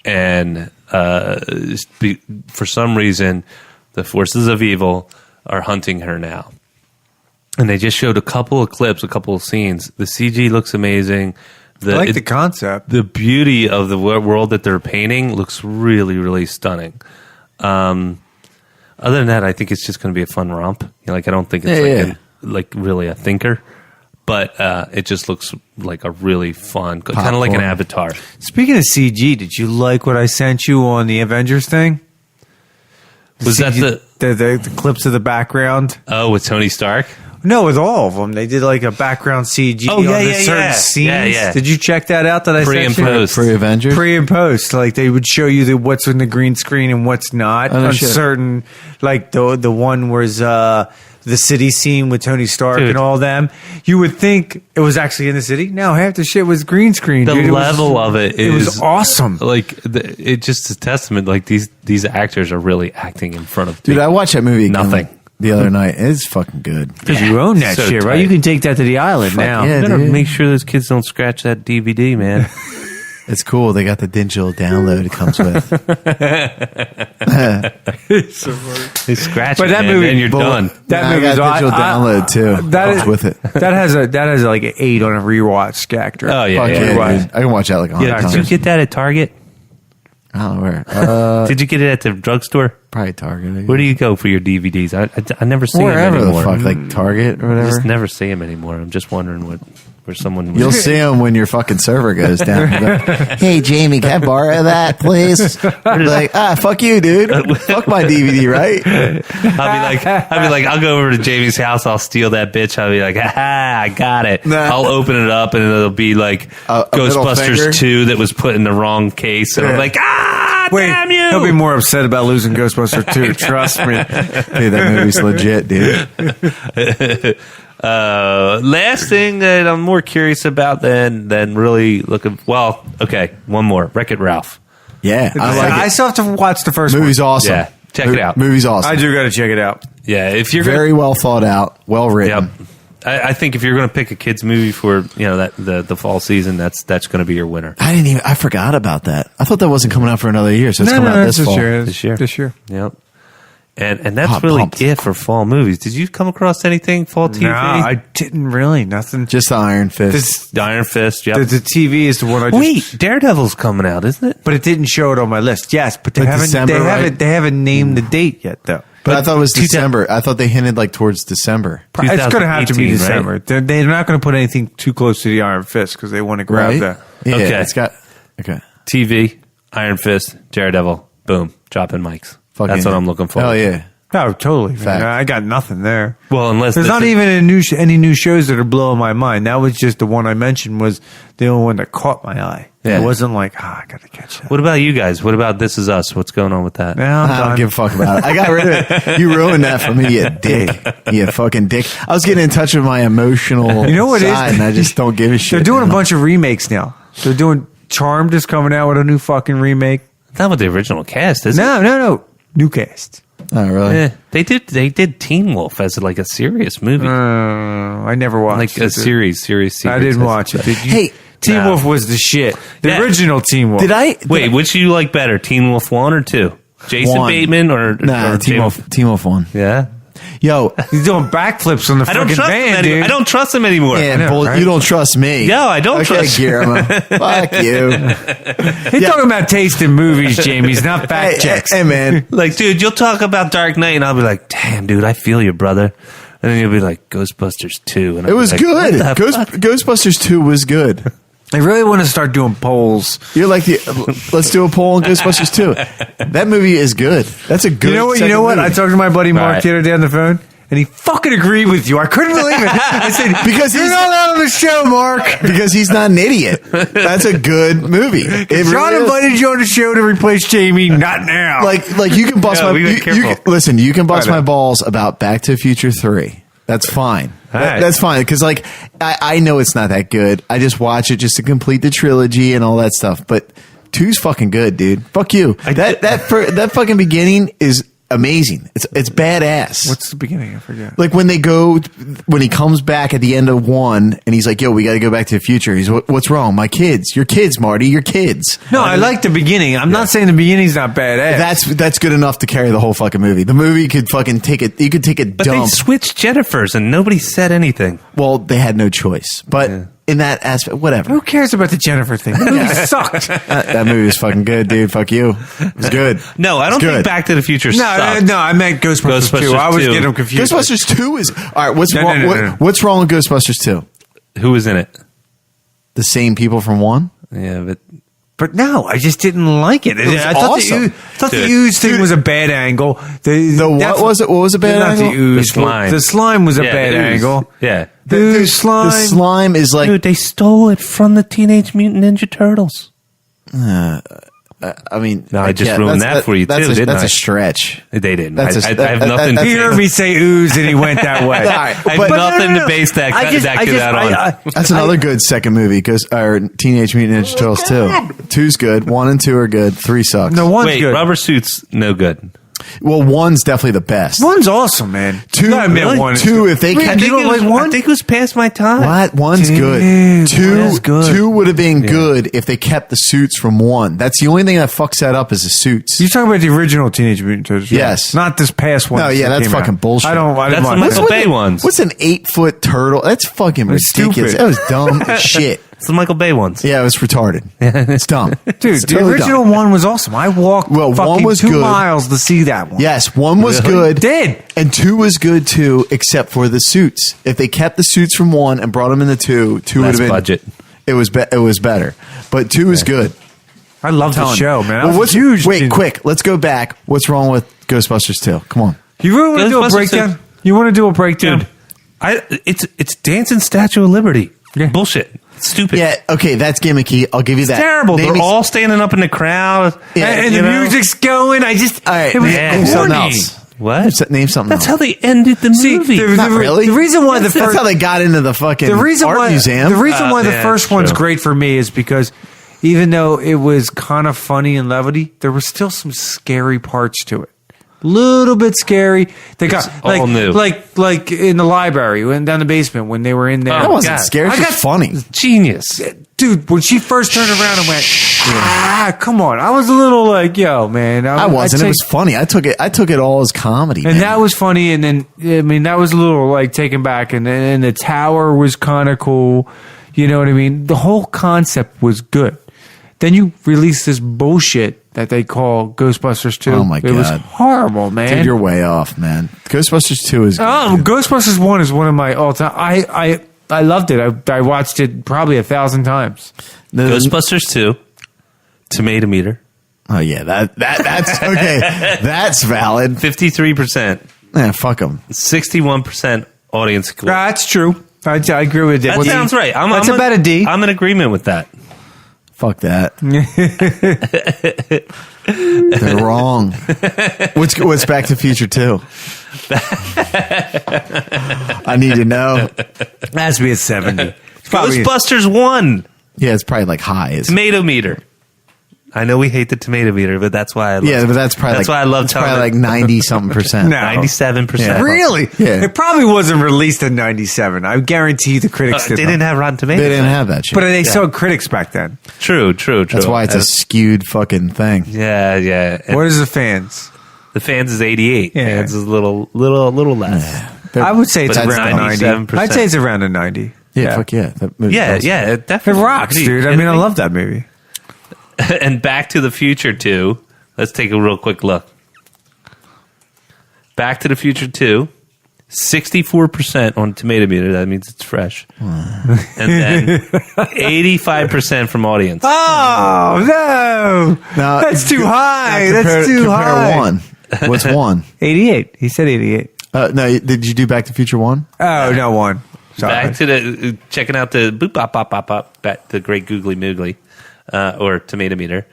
and for some reason, the forces of evil are hunting her now. And they just showed a couple of clips, a couple of scenes. The CG looks amazing. I like the concept. The beauty of the world that they're painting looks really, really stunning. Other than that, I think it's just going to be a fun romp. I don't think it's like really a thinker, but it just looks like a really fun, kind of like an Popcorn. Avatar. Speaking of CG, did you like what I sent you on the Avengers thing? Was that CG the clips of the background? with Tony Stark? No, with all of them, they did like a background CG Oh, yeah, on the yeah, certain yeah. scenes. Yeah, yeah. Did you check that out? That I Pre and sent you? post. Avengers. Pre and post, like they would show you what's in the green screen and what's not Oh, no on shit. certain. Like the one was the city scene with Tony Stark Dude. and all them. You would think it was actually in the city. No, half the shit was green screen. The dude. level of it it was is awesome. Like it just a testament. Like these actors are really acting in front of Dude, I watched that movie again Nothing. the other night. It's fucking good. Because you own that so shit, right? tight. You can take that to the island now. yeah. better dude. make sure those kids don't scratch that DVD, man. It's cool. They got the digital download it comes with. They scratch But it, that man, movie- then you're But done. That I movie's got digital download too. that Comes is- with it. That has like an 8 on a rewatch factor. Oh yeah, Fuck yeah. yeah, Right. dude. I can watch that like 100 Yeah, times. did you get that at Target? I don't know where. Did you get it at the drugstore? Probably Target. Where do you go for your DVDs? I never see Wherever them the anymore. fuck, like Target or I whatever. just never see them anymore. I'm just wondering where someone. You'll see them when your fucking server goes down. You'll go, hey, Jamie, can I borrow that, please? Like, fuck you, dude. Fuck my DVD, right? I'll be like, I'll go over to Jamie's house. I'll steal that bitch. I'll be like, I got it. Nah. I'll open it up and it'll be like A middle finger? Ghostbusters 2 that was put in the wrong case. And I'm Yeah. like, Wait, damn you! he'll be more upset about losing Ghostbusters 2. Trust me. Dude, that movie's legit, dude. Last thing that I'm more curious about than really looking. Well, okay, one more. Wreck-It Ralph. Yeah, I like I it. still have to watch the first Movie's one. awesome. Yeah, check it out. Movie's awesome. I do got to check it out. Yeah, if you're Very well thought out, well written. Yep. I think if you're going to pick a kids movie for that the fall season, that's going to be your winner. I forgot about that. I thought that wasn't coming out for another year, so it's coming out this fall. This year. This year. Yep. And that's Hot really pumped. it for fall movies. Did you come across anything fall TV? No, I didn't really. Nothing. Just the Iron Fist. This, The Iron Fist. Yep. the TV is the one I just. Wait, Daredevil's coming out, isn't it? But it didn't show it on my list. Yes, but they But haven't. December, they right? haven't. They haven't named the date yet, though. But I thought it was 2000 December. I thought they hinted like towards December. It's going to have to be 2018, December. right? They're not going to put anything too close to the Iron Fist because they want to grab Right? that. Yeah, Okay. it's got... Okay. TV, Iron Fist, Daredevil, boom, dropping mics. Fucking That's what I'm looking for. Hell yeah. Oh, totally. Man. Fact. I got nothing there. Well, unless There's this not is- even any new shows that are blowing my mind. That was just the one I mentioned was the only one that caught my eye. Yeah. It wasn't like, I got to catch that. What about you guys? What about This Is Us? What's going on with that? Now I'm I don't done. give a fuck about it. I got rid of it. You ruined that for me, you dick. You fucking dick. I was getting in touch with my emotional You know what it is? side, and I just don't give a shit. They're doing a man. bunch of remakes now. They're doing Charmed is coming out with a new fucking remake. That's not with the original cast, is it? No. New cast. Oh, really? Eh, they did Teen Wolf as like a serious movie, I never watched like it. a serious. I didn't watch it. Did you? Hey, Teen nah. Wolf was the shit. The Yeah. original Teen Wolf. Did I... Wait, which you like better, Teen Wolf 1 or 2? Jason One. Bateman or Nah, or Team Wolf 1. Yeah, Yo, He's doing backflips on the I don't fucking trust him van, anymore. dude. I don't trust him anymore. man, know, right? you don't trust me. No, I don't okay, trust you. Guillermo. Fuck you. He's talking about taste in movies, Jamie's not fact checks. Hey, man. Like, dude, you'll talk about Dark Knight, and I'll be like, "Damn, dude, I feel you, brother." And then you'll be like, "Ghostbusters 2," and It I'll was be like, good. "What the fuck?" Ghostbusters 2 was good. I really want to start doing polls. You're like, let's do a poll on Ghostbusters 2. That movie is good. That's a good You know what? second movie. I talked to my buddy Mark right. the other day on the phone, and he fucking agreed with you. I couldn't believe it. I said, Because you're he's- not out on the show, Mark. Because he's not an idiot. That's a good movie. It John really is. invited you on the show to replace Jamie. Not now. Like you can bust Yeah, my we gotta be careful. listen. You can bust I know. my balls about Back to the Future 3. That's fine. All right. That's fine because like I know it's not that good. I just watch it just to complete the trilogy and all that stuff. But 2's fucking good, dude. Fuck you. That fucking beginning is amazing. It's badass. What's the beginning? I forget. Like when he comes back at the end of 1 and he's like, yo, we got to go back to the future. He's what's wrong? My kids, your kids, Marty, your kids. No, I like the beginning. I'm not saying the beginning's not badass. That's good enough to carry the whole fucking movie. The movie could fucking take it. You could take a But they dump. switched Jennifers, and nobody said anything. Well, they had no choice. But in that aspect, whatever. Who cares about the Jennifer thing? The movie sucked. That movie was fucking good, dude. Fuck you. It was good. No, I don't It's think good. Back to the Future No, sucked. no, I meant Ghostbusters 2. Ghostbusters I was 2. getting them confused. Ghostbusters 2 is all right. What's No, wrong? no, no, no. What's wrong with Ghostbusters 2? Who was in it? The same people from 1. Yeah, but But no, I just didn't like it. was I thought awesome. the ooze thing was a bad angle. The what was it? What was a bad not angle? The ooze. The slime. The slime was a Yeah, bad the ooze. angle. Yeah. The ooze slime. The slime is like Dude, they stole it from the Teenage Mutant Ninja Turtles. I mean, No, I just ruined that for you, that's too, didn't That's I? a stretch. They didn't. That's I a- have nothing. that's- He heard me say ooze and he went that way. All right, I have but- nothing to base that kid out on. That's another good second movie because our Teenage Mutant Ninja Turtles 2. 2's good. 1 and 2 are good. 3 sucks. No, one's Wait, good. Rubber Suit's no good. Well, 1's definitely the best. One's awesome, man. 2, You gotta admit one is 2 good. if they Wait, can. you don't like one? I think it was past my time. What? 1's Dude, good. one 2, is good. 2 would have been good if they kept the suits from 1. That's the only thing that fucks that up is the suits. You're talking about the original Teenage Mutant Ninja Turtles, right? Yes. Not this past one. No, yeah, that that's came fucking out. bullshit. I didn't That's the watch Michael that. Bay ones. What's an 8-foot turtle? That's fucking It's ridiculous. stupid. That was dumb as shit. It's the Michael Bay ones. Yeah, it was retarded. It's dumb. Dude, It's the totally original dumb. one was awesome. I walked Well, one fucking was 2 good. miles to see that one. Yes, 1 was Really? good. Did. And 2 was good too, except for the suits. If they kept the suits from 1 and brought them into 2, 2 would Less have been budget. It was better, but 2 is good. I love the Telling show, you. man. I Well, was what's huge. Wait, quick. Let's go back. What's wrong with Ghostbusters 2? Come on. You really want to do a Ghostbusters breakdown? said- You want to do a breakdown? Dude, it's dancing Statue of Liberty. Yeah. Bullshit. It's stupid. Yeah, okay, that's gimmicky. I'll give you that. Terrible. Name They're me- all standing up in the crowd. Yeah, and you the know? music's going. I just, All right, it was name something corny. else. What? Name something That's else. how they ended the See, movie. Not really. The reason why That's how they got into the fucking the reason art why museum. the reason why the Yeah, first one's true. great for me is because even though it was kind of funny and levity, there was still some scary parts to it. Little bit scary. They got It's all new. like in the library, went down the basement when they were in there. that wasn't God. scary. It's I just got- funny. Genius. Dude, when she first turned around and went, come on. I was a little like, yo, man. I wasn't. I'd It was say- funny. I took it all as comedy. And man. that was funny. And then, I mean, that was a little like taken back. And then the tower was kind of cool. You know what I mean? The whole concept was good. Then you release this bullshit that they call Ghostbusters 2. Oh, my It was God. horrible, man. Dude, you're way off, man. Ghostbusters 2 is good. Oh, Ghostbusters 1 is one of my all time. I loved it. I watched it probably 1,000 times. The- Ghostbusters 2. Tomato meter. Oh yeah, that's okay. That's valid. 53%. Yeah, fuck them. 61% audience score. That's true. I agree with it. That sounds right. That's about a D. I'm in agreement with that. Fuck that. They're wrong. What's Back to the Future 2? I need to know. It has to be a 70. It's probably- Ghostbusters 1. Yeah, it's probably like highs. Tomato meter. I know we hate the tomato meter, but that's why I love Yeah, but that's probably that's like, why I love it's telling probably it. like 90 something percent. No. 97%. Yeah. Really? Yeah. It probably wasn't released in 97. I guarantee the critics They did. didn't have Rotten Tomatoes. They didn't have that shit. But they saw critics back then. True. That's why it's a skewed fucking thing. Yeah. And What is the fans? the fans is 88. Yeah. Fans is a little less. They're- I would say it's But around it's 90. 97%. I'd say it's around a 90. Yeah, fuck yeah. That movie's Yeah, awesome. it It definitely rocks, dude. I mean, I love that movie. And Back to the Future 2. Let's take a real quick look. Back to the Future 2. 64% on tomato meter. That means it's fresh. And then 85% from audience. Oh, no. Now, That's too high. now That's too compare high. one. What's one? 88. He said 88. No, did you do Back to the Future 1? Oh, no, one. Sorry. Back to the checking out the boop bop bop bop bop. Back the great googly moogly, or tomato meter.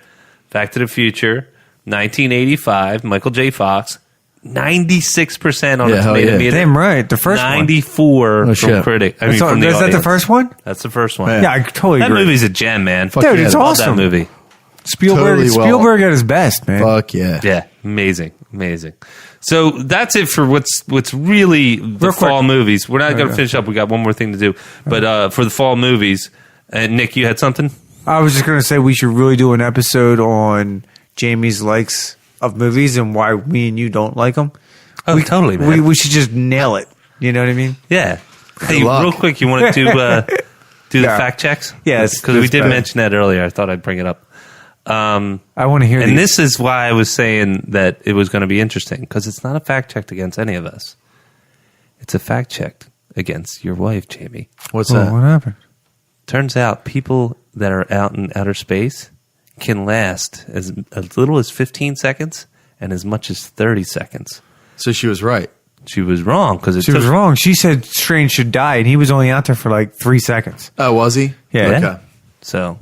Back to the Future, 1985. Michael J. Fox, 96% on Yeah, the hell tomato yeah. meter. Damn right. The first 94 Oh, from shit. critic. I one. mean, from the Is that the audience. first one? That's the first one. Yeah. Yeah, I totally That agree. movie's a gem, man. Fuck Dude, yeah. it's Love awesome. that movie. Spielberg, Totally well- Spielberg at his best, man. Fuck yeah. Yeah, amazing. So that's it for what's really the Real quick. fall movies. We're not going to finish up. We got one more thing to do, but for the fall movies, Nick, you had something. I was just going to say we should really do an episode on Jamie's likes of movies and why me and you don't like them. Oh, totally, man. We should just nail it. You know what I mean? Yeah. Hey, luck. real quick, you want to do the Yeah. fact checks? Yeah, because we that's did better. mention that earlier. I thought I'd bring it up. I want to hear And these. this is why I was saying that it was going to be interesting, because it's not a fact check against any of us. It's a fact check against your wife, Jamie. What's Oh, what happened? Turns out people that are out in outer space can last as little as 15 seconds and as much as 30 seconds. So she was right. She was wrong because She was wrong. She said Strange should die, and he was only out there for like 3 seconds. Oh, was he? Yeah. Okay. So,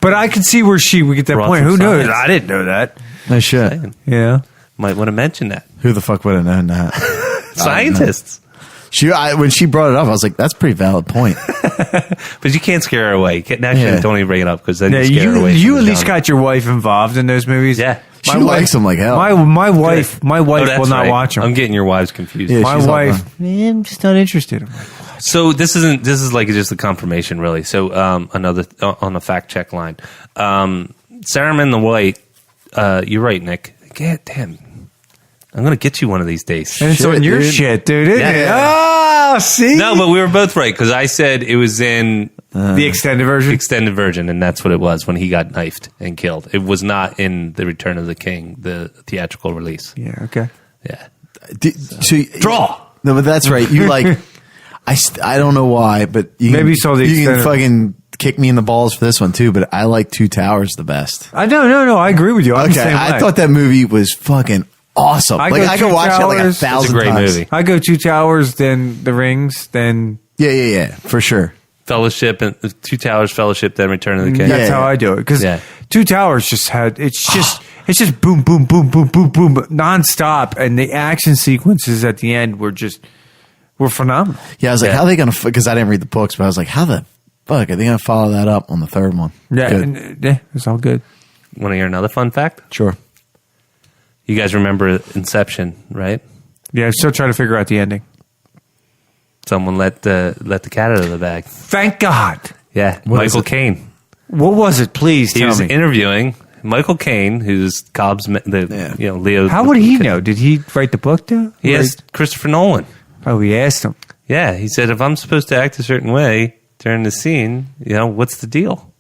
But I could see where she would get that Brought point. some Who knows? science. I didn't know that. No shit. Yeah. might want to mention that. Who the fuck would have known that? Scientists. When she brought it up, I was like, "That's a pretty valid point." But you can't scare her away. Don't even bring it up because then Yeah, you scare her away. you from at the least genre. got your wife involved in those movies. Yeah. She likes them like hell. My wife Oh, that's will not right. watch them. I'm getting your wives confused. Yeah, My she's all wife, I'm just not interested. I'm like, So this is like just a confirmation, really. So another on the fact check line, Saruman the White. You're right, Nick. God damn, I'm gonna get you one of these days. and it's on your dude. shit, dude. Isn't it? Yeah. Oh, see? No, but we were both right because I said it was in the extended version. extended version, and that's what it was when he got knifed and killed. It was not in the Return of the King, the theatrical release. Yeah, okay. Yeah, Draw. No, but that's right. You like. I don't know why, but Maybe you saw the you can extended- fucking kick me in the balls for this one too. But I like Two Towers the best. No. I agree with you. I'm the Okay, same I way. thought that movie was fucking awesome. I Like go I Two could watch it like Towers. 1,000 It's a great times. movie. I go Two Towers, then The Rings, then Yeah, for sure. Fellowship and Two Towers, Fellowship, then Return of the King. that's Yeah. how I do it. Because Yeah. Two Towers it's just boom, boom, boom, boom, boom, boom, nonstop, and the action sequences at the end were phenomenal. Yeah, I was like, Yeah. how are they going to? Because I didn't read the books, but I was like, how the fuck are they going to follow that up on the third one? Yeah, Good. yeah, it's all good. Want to hear another fun fact? Sure. You guys remember Inception, right? Yeah, I'm still trying to figure out the ending. Someone let the cat out of the bag. Thank God. Yeah, What is Michael it? Caine. What was it? Please He tell was me. interviewing Michael Caine, who's Cobb's Leo. How would he know? Did he write the book too? He asked Christopher Nolan. Oh, he asked him. Yeah, he said, if I'm supposed to act a certain way during the scene, what's the deal?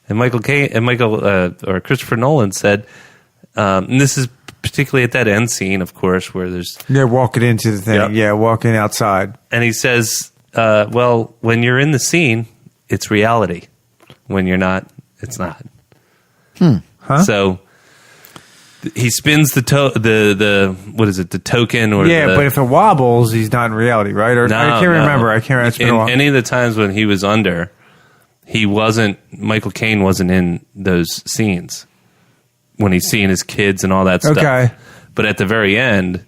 And or Christopher Nolan said, and this is particularly at that end scene, of course, where there's, Yeah, walking into the thing. Yep. Yeah, walking outside. and he says, well, when you're in the scene, it's reality. When you're not, it's not. Huh? So he spins the what is it? The token or Yeah, the, but if it wobbles, he's not in reality, right? Or I can't remember. I can't remember. It's been a while. Any of the times when he was under, Michael Caine wasn't in those scenes when he's seeing his kids and all that stuff. Okay. But at the very end,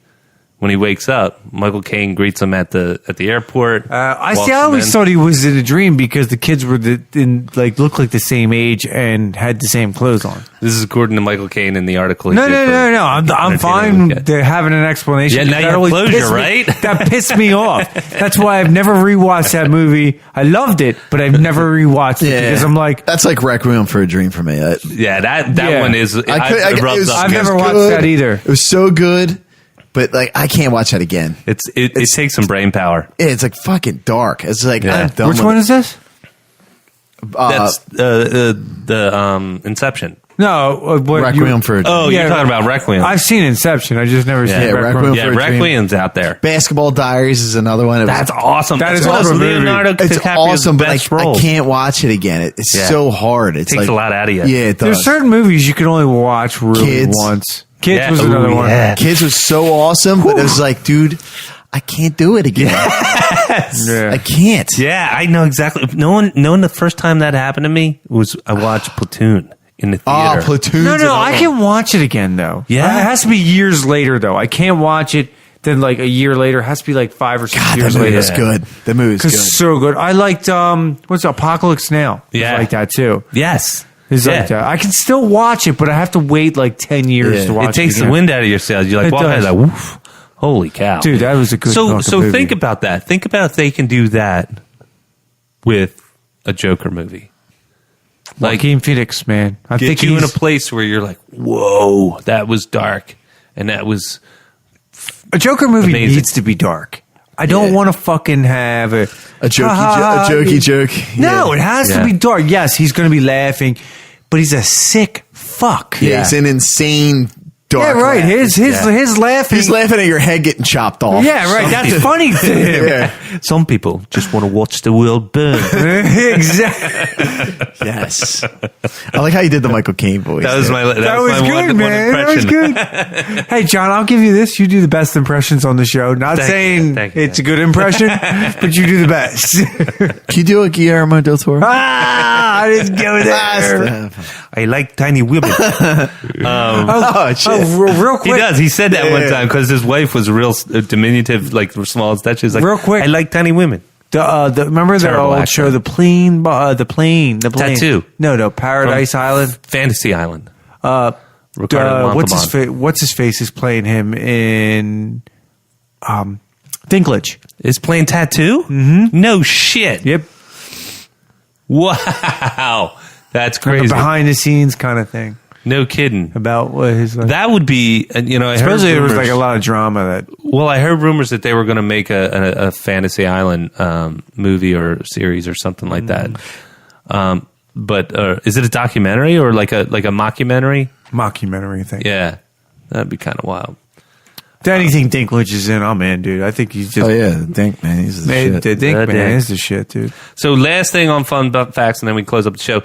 when he wakes up, Michael Caine greets him at the airport. I walks see. I him always in. thought he was in a dream because the kids were looked like the same age and had the same clothes on. This is according to Michael Caine in the article. he No. did for I'm Entertainment fine. Weekend. They're having an explanation. Yeah, now That you have always closure, pissed me- right? That pissed me off. That's why I've never rewatched that movie. I loved it, but I've never rewatched it because I'm like, that's like Requiem for a Dream for me. Yeah, that Yeah. one is. it was- I've it never was watched good. that either. It was so good, but like I can't watch that again. It takes some brain power. It's like fucking dark. It's like Yeah. I'm done which with one it. is this? That's the Inception. No, what Requiem for a Dream. Oh, Yeah. you're talking about Requiem. I've seen Inception. I just never seen Yeah, Requiem. yeah, for a Dream. Requiem's out there. Basketball Diaries is another one. It was- That's awesome. That That's is awesome. awesome movie. Leonardo it's DiCaprio's awesome, but best I role. can't watch it again. It's Yeah. so hard. It Takes a lot out of you. Yeah, it does. There's certain movies you can only watch really Kids. once. Kids Yeah. was Ooh, another one. yeah. Kids was so awesome, but it was like, dude, I can't do it again. Yeah. I can't. Yeah, I know exactly. Knowing the first time that happened to me was I watched Platoon in the theater. Oh, Platoon. No, I can watch it again though. Yeah? It has to be years later though. I can't watch it then like a year later. It has to be like 5 or 6 God, years that movie later. was good. The movie was Because good. so good. I liked what's Apocalypse Now. It's Yeah. like that too. Yes. It's Yeah. like that. I can still watch it, but I have to wait like 10 years Yeah. to watch it. It takes the again. wind out of your sails. You're like, It walk does. out of that. Woof. Holy cow. Dude, that was a good So fucking movie. think about that. Think about if they can do that with a Joker movie. Like, Joaquin Phoenix, man. I get think you in a he's place where you're like, whoa, that was dark. And that was a Joker movie Amazing. needs to be dark. I don't Yeah. want to fucking have a jokey joke. No, Yeah. it has to Yeah. be dark. Yes, he's going to be laughing, but he's a sick fuck. Yeah, it's an insane dark. Yeah, right. laugh. His laughing. He's laughing at your head getting chopped off. Yeah, right. That's funny to him. Yeah. Some people just want to watch the world burn. Exactly. Yes. I like how you did the Michael Caine voice. That was there. my That was my good, one man. That was impression. good. Hey, John, I'll give you this. You do the best impressions on the show. Not saying thank you. it's a good impression, but you do the best. Can you do a Guillermo del Toro? I didn't go there. I like tiny women. Oh, shit. Real quick. He does. He said that one Yeah. time because his wife was real diminutive, like small as that. She's like, Real quick. I like tiny women. Remember the Terrible old accent. show, the plane. Tattoo. No, Paradise Island. Fantasy Island. What's his Montalban. What's his face is playing him in Dinklage. Is playing Tattoo? Mm-hmm. No shit. Yep, Wow. That's like a crazy. behind the scenes kind of thing No kidding. about what his. That would be, I Supposedly heard there was rumors- like a lot of drama that. Well, I heard rumors that they were going to make a Fantasy Island movie or series or something like that. But is it a documentary or like a mockumentary? Mockumentary thing. Yeah, that'd be kind of wild. Anything Dinklage is in, I'm in, dude. I think he's just. Oh, yeah. The Dink, man. He's the Man, shit. the Dink The man Dink. is the shit, dude. So last thing on fun facts, and then we close up the show.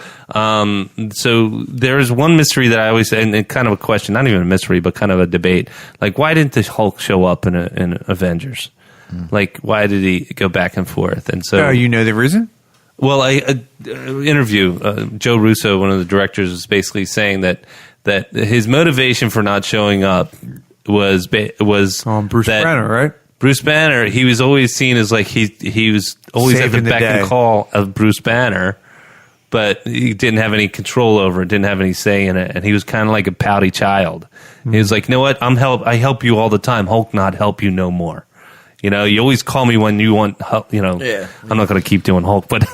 So there is one mystery that I always say, and kind of a question, not even a mystery, but kind of a debate. Like, why didn't the Hulk show up in Avengers? Like, why did he go back and forth? And so, Oh, you know the reason? well, I interview Joe Russo, one of the directors, was basically saying that his motivation for not showing up was Bruce that Banner, right? Bruce Banner, he was always seen as like he was always at the Saving the beck and day. call of Bruce Banner, but he didn't have any control over it, didn't have any say in it, and he was kind of like a pouty child. He was like, "You know what? I help you all the time. Hulk not help you no more. You know, you always call me when you want help. You know, Yeah. I'm not going to keep doing Hulk, but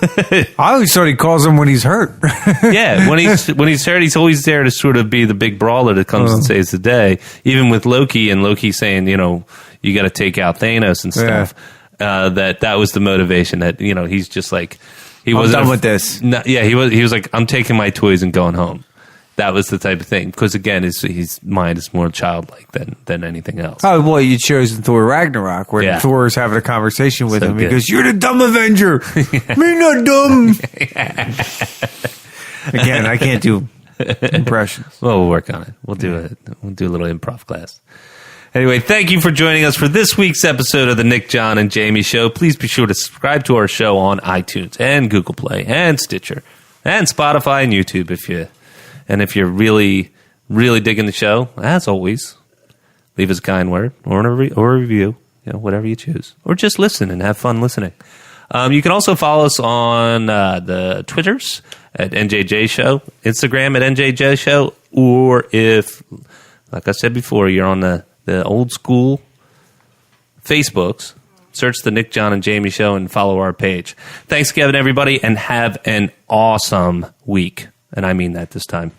I always thought he calls him when he's hurt. yeah, when he's hurt, he's always there to sort of be the big brawler that comes and saves the day. Even with Loki and Loki saying, you got to take out Thanos and stuff. That was the motivation. That he's just like he wasn't done with this. No, yeah, he was like, I'm taking my toys and going home. That was the type of thing because again, his mind is more childlike than anything else. Oh, well, you chose in Thor Ragnarok where Yeah. Thor is having a conversation with So him. He good. goes, "You're the dumb Avenger. Me not dumb." Again, I can't do impressions. Well, we'll work on it. We'll do a little improv class. Anyway, thank you for joining us for this week's episode of the Nick, John, and Jamie Show. Please be sure to subscribe to our show on iTunes and Google Play and Stitcher and Spotify and YouTube if you're really, really digging the show. As always, leave us a kind word or a review, whatever you choose, or just listen and have fun listening. You can also follow us on the Twitters at NJJ Show, Instagram at NJJ Show, or if, like I said before, you're on the old school Facebooks, search the Nick, John, and Jamie Show and follow our page. Thanks again, everybody, and have an awesome week. And I mean that this time.